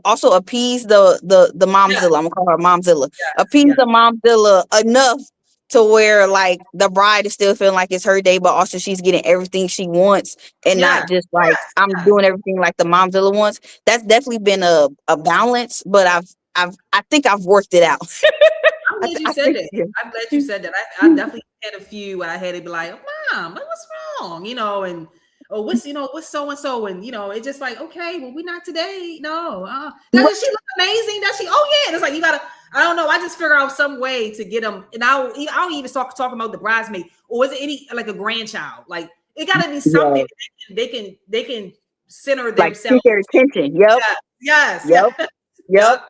also appease the Yeah, momzilla. I'm gonna call her momzilla. yeah, Appease the momzilla enough to where like the bride is still feeling like it's her day, but also she's getting everything she wants, and yeah, not just like I'm yes. doing everything like the momzilla wants. That's definitely been a balance, but I think I've worked it out. I'm glad you I said think that. yeah. I'm glad you said that. I definitely had a few where I had to be like, oh, Mom, what's wrong? And what's so and so, and it's just like, okay, well, we're not today. No, doesn't she look amazing? Does she? Oh yeah. And it's like you gotta. I don't know. I just figure out some way to get them, and I'll even talk about the bridesmaid, or is it any like a grandchild? Like it got to be something Yeah. they can center Like themselves. keep their attention. Yep, Yes, yep, yep. yep.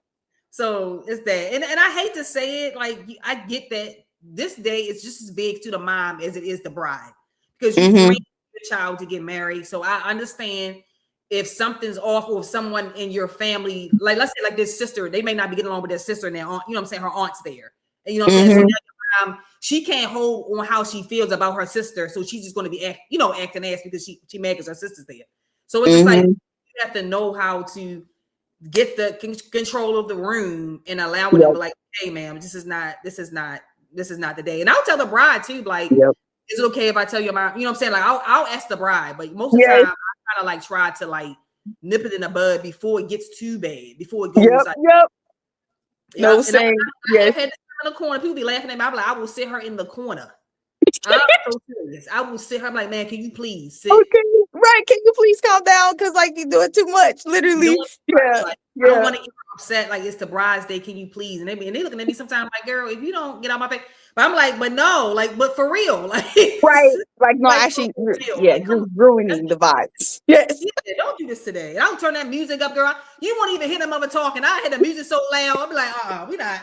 So it's that, and I hate to say it, like I get that this day is just as big to the mom as it is the bride because you bring Mm-hmm. your child to get married. So I understand if something's off or if someone in your family, like let's say like this sister, they may not be getting along with their sister and their aunt. You know what I'm saying? Her aunt's there, and you know what I'm saying. So Mm-hmm. now your mom, she can't hold on how she feels about her sister, so she's just going to be acting ass because she mad because her sister's there. So it's just like Mm-hmm. you have to know how to get the control of the room and allowing them Yep. to like, hey, ma'am, this is not the day. And I'll tell the bride too, like, Yep. is it okay if I tell you my, you know what I'm saying? Like, I'll ask the bride, but most of the Yes. time, I kind of like try to like nip it in the bud before it gets too bad, before it goes Yep. like, Yep. No, yeah. And same. I Yes. have had this in the corner. People be laughing at me. I'm like, I will sit her in the corner. I'm so serious. I will sit her. I'm like, man, can you please sit? Okay. Right. Can you please calm down? Because like you're doing too much. You're doing Literally. too Yeah. much. Like, I don't Yeah. want to get her upset. Like, it's the bride's day. Can you please? And they looking at me sometimes like, girl, if you don't get out my face. But I'm like, but no, like, but for real. Like, Right. Like no, like actually, for real. yeah, Like, come on. just Let's ruining the vibes. Yes. yeah, don't do this today. And I'll turn that music up, girl. You won't even hear them other talking. I had the music so loud. I'll be like, we not.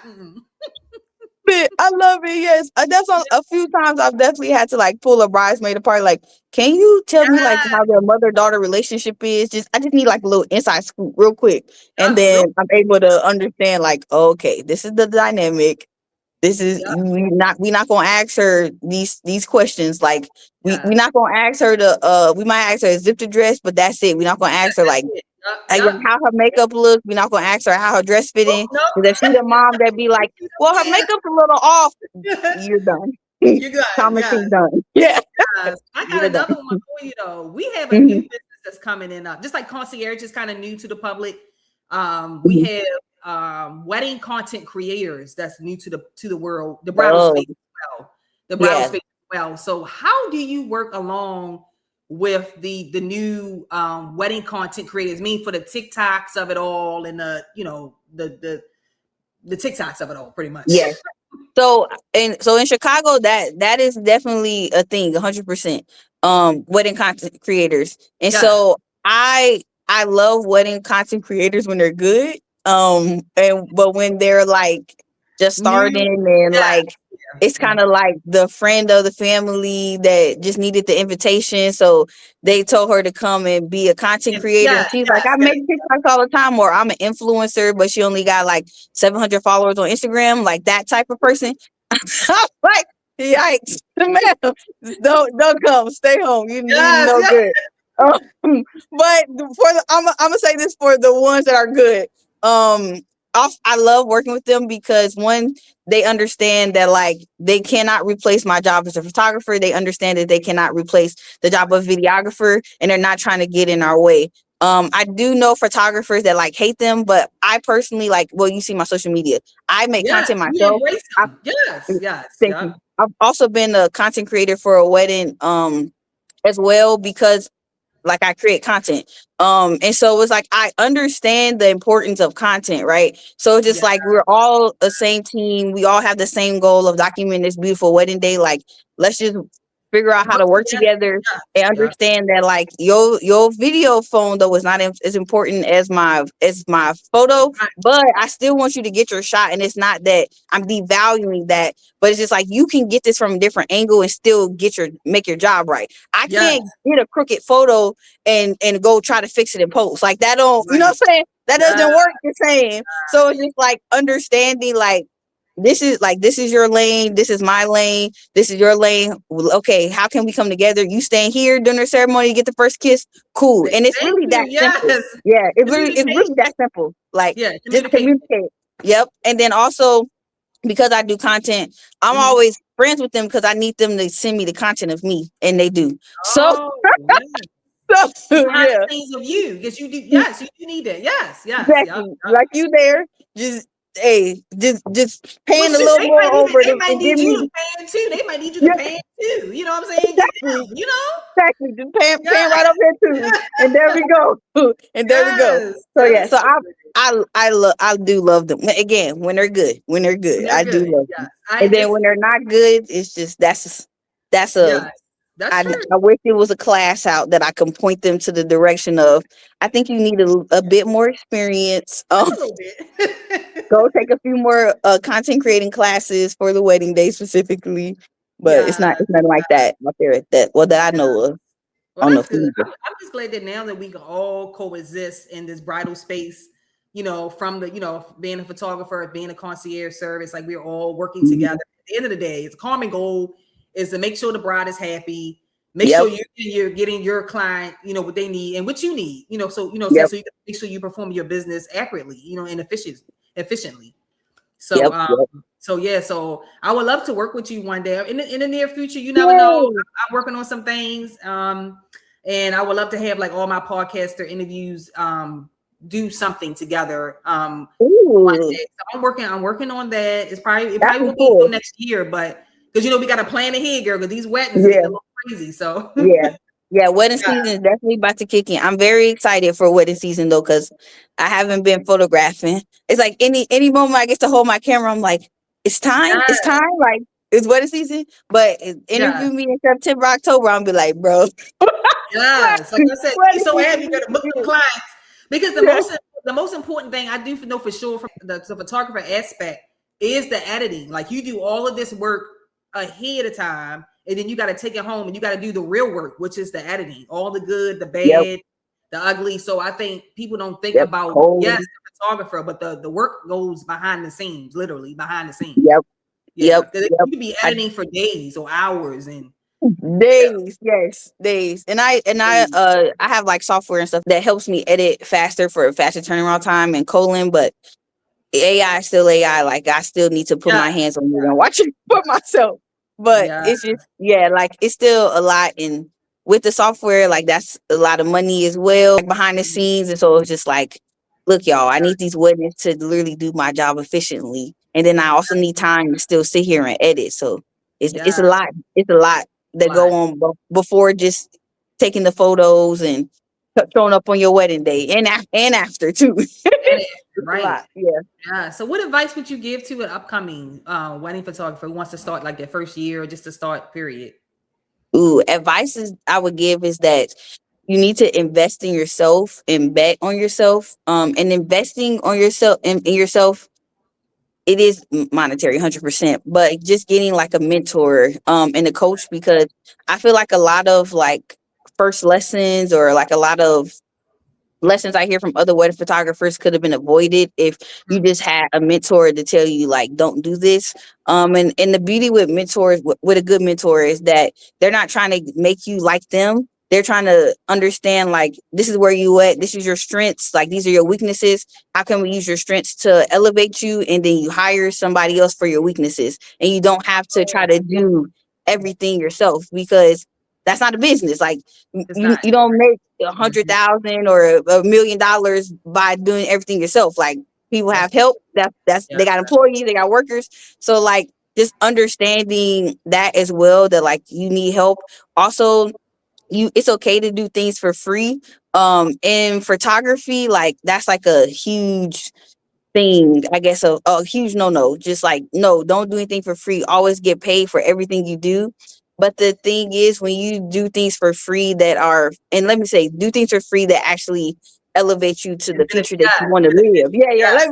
I love it. Yes, that's a few times I've definitely had to like pull a bridesmaid apart. Like, can you tell me like how their mother daughter relationship is? I just need like a little inside scoop real quick, and Real, then I'm able to understand like, okay, this is the dynamic. This is yeah, we not gonna ask her these questions. Like we yeah. not gonna ask her to we might ask her to zip the dress, but that's it. We're not gonna ask her That's like it. again, how her makeup look. We're not gonna ask her how her dress Oh, fitting. no. Because if she the mom that be like, well, her makeup's a little off, you're done. You got it. Yeah. Commenting done. Yeah, Yes. I got you're done. another one for you though. We have a new Mhm, business that's coming in up, just like concierge is kind of new to the public. We mhm. have wedding content creators that's new to the world, the bridal Oh, space as well. The bridal yeah. space as well. So how do you work along with the new wedding content creators? I mean, for the TikToks of it all and the the TikToks of it all, pretty much. Yes. So in Chicago, that is definitely a thing, 100%. Wedding content creators, and Yeah. so I love wedding content creators when they're good. And but when they're like just New. starting and Yeah. like it's Yeah. kind of like the friend of the family that just needed the invitation, so they told her to come and be a content creator. And Yes. she's like, Yes. I Yes. make TikToks all the time, or I'm an influencer, but she only got like 700 followers on Instagram, like that type of person. I'm like, yikes, man, don't come, stay home. You do me Yes. no Yes. good. But I'm gonna say this for the ones that are good. Um, I love working with them because one, they understand that like they cannot replace my job as a photographer. They understand that they cannot replace the job of videographer, and they're not trying to get in our way. I do know photographers that like hate them, but I personally like. Well, you see my social media. I make Yes. content We myself. embrace I, them. Yes. Yes. thank Yeah. you. I've also been a content creator for a wedding as well because like I create content. And so it's like I understand the importance of content, right? So it's just Yeah. like we're all the same team. We all have the same goal of documenting this beautiful wedding day. Like let's just figure out how Work to work together. together and Yeah. understand that like your video phone though is not as important as my photo, Right. but I still want you to get your shot. And it's not that I'm devaluing that, but it's just like you can get this from a different angle and still make your job right. I Yes. can't get a crooked photo and go try to fix it in post. Like that don't, you know Right. what I'm saying? That Yeah. doesn't work the same. So it's just like understanding like this is your lane, this is my lane, this is your lane. Well, okay, how can we come together? You staying here during the ceremony to get the first kiss? Cool. And it's Thank really you. that simple. Yes. Yeah, it's really Communication. that simple. Like Yeah. just Communication. communicate. Yep. And then also because I do content, I'm Mhm. always friends with them because I need them to send me the content of me, and they do. So, Oh, yeah. so Behind yeah. the scenes of you. Yes, you do. Yes, you do need that. Yes. Yes. Yeah. Exactly. Like you there, just hey, just Well, paying a shoot, little more over they to might and give need you to me pan too. They might need you to yeah, pan too. You know what I'm saying? Get exactly, them. You know? exactly. Just paying Yeah. right up there too. And there we go. And there we go. Yes. So That yeah, is so so good. I do love them. Again, when they're good. When they're good. They're I do good. love Yes. them. And then It's when they're not good, it's just that's a yes. That's true. I wish it was a class out that I can point them to the direction of. I think you need a bit more experience. Just a little bit. Go take a few more content creating classes for the wedding day specifically, but Yeah. it's nothing like that out there that I know of Well, on the that's good. food. I'm just glad that now that we can all coexist in this bridal space, from the, being a photographer, being a concierge service, like we're all working together. Mhm. At the end of the day, it's a common goal is to make sure the bride is happy, Make sure Yep. you're getting your client, what they need and what you need, so Yep. so you can make sure you perform your business accurately, and efficiently. So Yep. Yep. so yeah, so I would love to work with you one day in the near future. You never know. Yay. I'm working on some things. And I would love to have like all my podcaster interviews do something together one Ooh, day. So I'm working on that. It that'd probably be won't be until cool. next year, but because we got to plan ahead, girl, because these weddings getting a Yeah. little crazy. So Yeah. Yeah. Wedding yeah, season is definitely about to kick in. I'm very excited for wedding season though, because I haven't been photographing. It's like any moment I get to hold my camera, I'm like, it's time. yeah, It's time. Like it's wedding season. But yeah. interview me in September, October, I'll be like, bro, Yes, like I said, be wedding so happy season to book them is clients because here. the most important thing I do know for sure from the photographer aspect is the editing. Like you do all of this work ahead of time, and then you got to take it home and you got to do the real work, which is the editing, all the good, the Yep. bad, the ugly. So I think people don't think Yep. about yes, Cold. the photographer, but the work goes behind the scenes, literally behind the scenes. Yep. Yeah, Yep. because Yep. you could be I editing for days or hours, and Days, yes, days. And I have like software and stuff that helps me edit faster for a faster turnaround time and colon, but AI is still AI. Like I still need to put yeah, my hands on it and watch it for myself. But yeah, it's just yeah, like it's still a lot and with the software, like that's a lot of money as well like, behind the scenes. And so it's just like, look, y'all, I need these weddings to literally do my job efficiently. And then I also need time to still sit here and edit. So it's a yeah, lot. It's a lot that go like on before just taking the photos and showing up on your wedding day and after too. that is It's a right. lot. Yeah. Yeah. So, what advice would you give to an upcoming wedding photographer who wants to start like their first year or just to start? Period. Ooh, advices I would give is that you need to invest in yourself and bet on yourself. And investing on yourself in yourself, it is monetary 100%, but just getting like a mentor and a coach, because I feel like a lot of like first lessons or like a lot of lessons I hear from other wedding photographers could have been avoided if you Mhm. just had a mentor to tell you like don't do this. And the beauty with mentors with a good mentor is that they're not trying to make you like them. They're trying to understand like this is where you at, this is your strengths, like these are your weaknesses. How can we use your strengths to elevate you? And then you hire somebody else for your weaknesses. And you don't have to try to do everything yourself because that's not a business. Like It's you not. you don't make a hundred Mhm. thousand or $1 million by doing everything yourself. Like people That's have help. That's yeah. they got employees, they got workers. So like just understanding that as well, that like you need help. Also, it's okay to do things for free. In photography, like that's like a huge thing, I guess, a huge no. Just like, no, don't do anything for free. Always get paid for everything you do. But the thing is, when you do things for free that are, and let me say, do things for free that actually elevate you to It's the future that you want to benefit live. Yeah, yeah. yeah.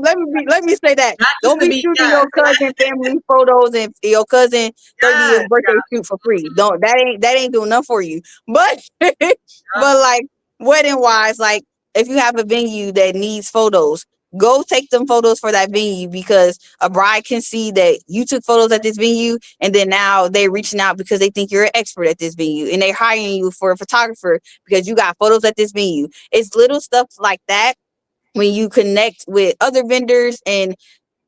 Let me say that. Not just Don't to be be shooting yes. your cousin family photos and your cousin 30th Yes. birthday shoot for free. Don't that ain't doing enough for you. But Yeah. but like wedding wise, like if you have a venue that needs photos, go take them photos for that venue, because a bride can see that you took photos at this venue, and then now they're reaching out because they think you're an expert at this venue and they're hiring you for a photographer because you got photos at this venue. It's little stuff like that when you connect with other vendors, and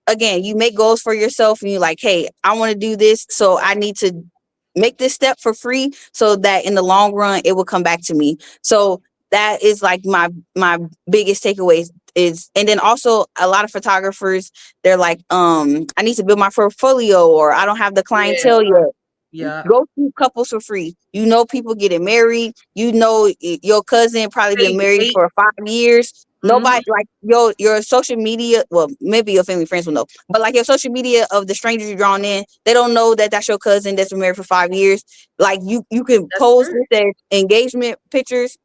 again, you make goals for yourself and you're like, hey, I want to do this, so I need to make this step for free so that in the long run it will come back to me. So that is like my biggest takeaways is. And then also a lot of photographers, they're like, I need to build my portfolio, or I don't have the Yeah. clientele yet. Yeah. Go shoot couples for free. You know, people getting married. You know, your cousin probably been Save the married date. for 5 years. Mhm. Nobody like your social media. Well, maybe your family friends will know, but like your social media of the strangers you're drawn in, they don't know that that's your cousin that's been married for 5 years. Like you can That's pose true. with their engagement pictures,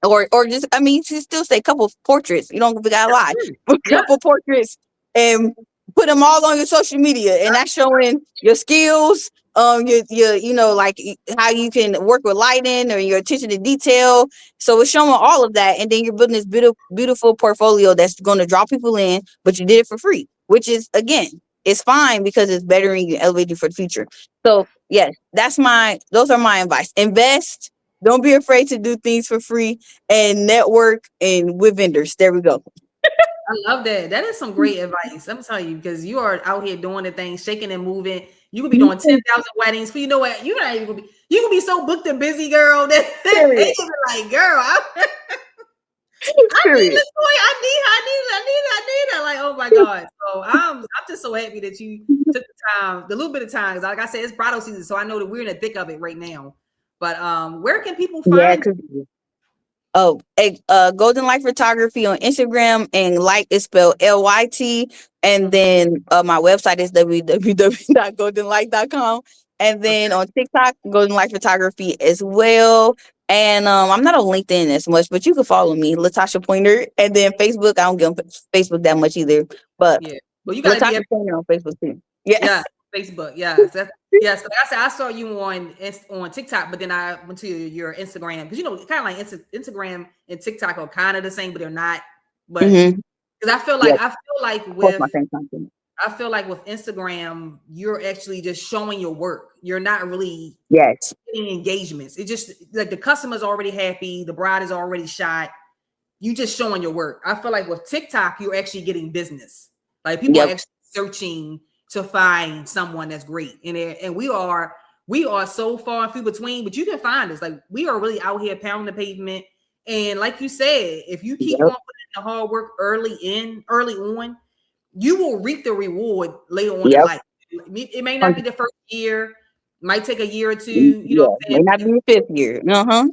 or just, I mean, you should still say couple portraits. You don't, we gotta That's lie. true. Yeah. Couple portraits and put them all on your social media, and that's showing your skills. Like how you can work with lighting or your attention to detail. So it's showing all of that, and then you're building this beautiful portfolio that's going to draw people in, but you did it for free, which is again, it's fine because it's bettering you, elevating you for the future. So Yes, those are my advice. Invest. Don't be afraid to do things for free and network and with vendors. There we go. I love that. That is some great advice. I'm telling you, because you are out here doing the things, shaking and moving. You could be doing 10,000 weddings. For you know what? You're not even gonna be. You can be so booked and busy, girl. That they Period. can be like, girl, I need Period. this toy. I need her. Like, oh my god. So I'm just so happy that you took the time, the little bit of time. 'Cause like I said, it's bridal season, so I know that we're in the thick of it right now. But where can people Yeah, find? 'cause Golden Light Photography on Instagram, and light is spelled LYT. And Mhm. then my website is www.goldenlight.com. And then Okay. on TikTok, Golden Light Photography as well. And I'm not on LinkedIn as much, but you can follow me, LaTosha Pointer. And then Facebook, I don't get on Facebook that much either. But Yeah. Well, you got to be LaTosha Pointer on Facebook too. Yeah. Yeah, Facebook. Yes, yes. Like I said, I saw you on TikTok, but then I went to your Instagram because kind of like Instagram and TikTok are kind of the same, but they're not. But Mm-hmm. because Yes, I feel like of course, my same content. with Instagram, you're actually just showing your work. You're not really Yes. getting engagements. It just like the customer's already happy, the bride is already shot. You just showing your work. I feel like with TikTok, you're actually getting business. Like people are Yep. actually searching to find someone that's great. And we are so far and few between, but you can find us. Like we are really out here pounding the pavement. And like you said, if you keep on Yep. putting the hard work early on, you will reap the reward later on in Yep. life. It may not be the first year, might take a year or two, you know Yeah, what I'm may saying? not be the fifth year. Uh-huh.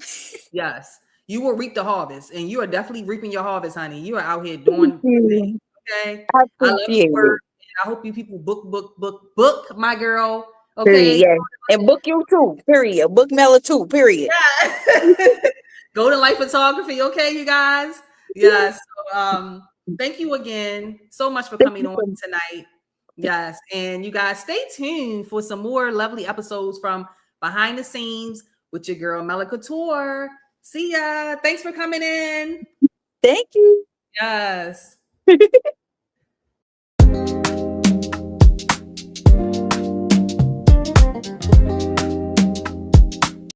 Yes, you will reap the harvest, and you are definitely reaping your harvest, honey. You are out here Thank doing you. things. Okay, I I love appreciate your it. work, and I hope you people book my girl. Period. Okay, Yes. And book you too. Period. Book Mela too. Period. yeah. Golden Light Photography. Okay, you guys. Yes. So, thank you again so much for Thank coming you on so much. tonight. Yes, and you guys stay tuned for some more lovely episodes from behind the scenes with your girl Mela Couture. See ya. Thanks for coming in. Thank you. Yes.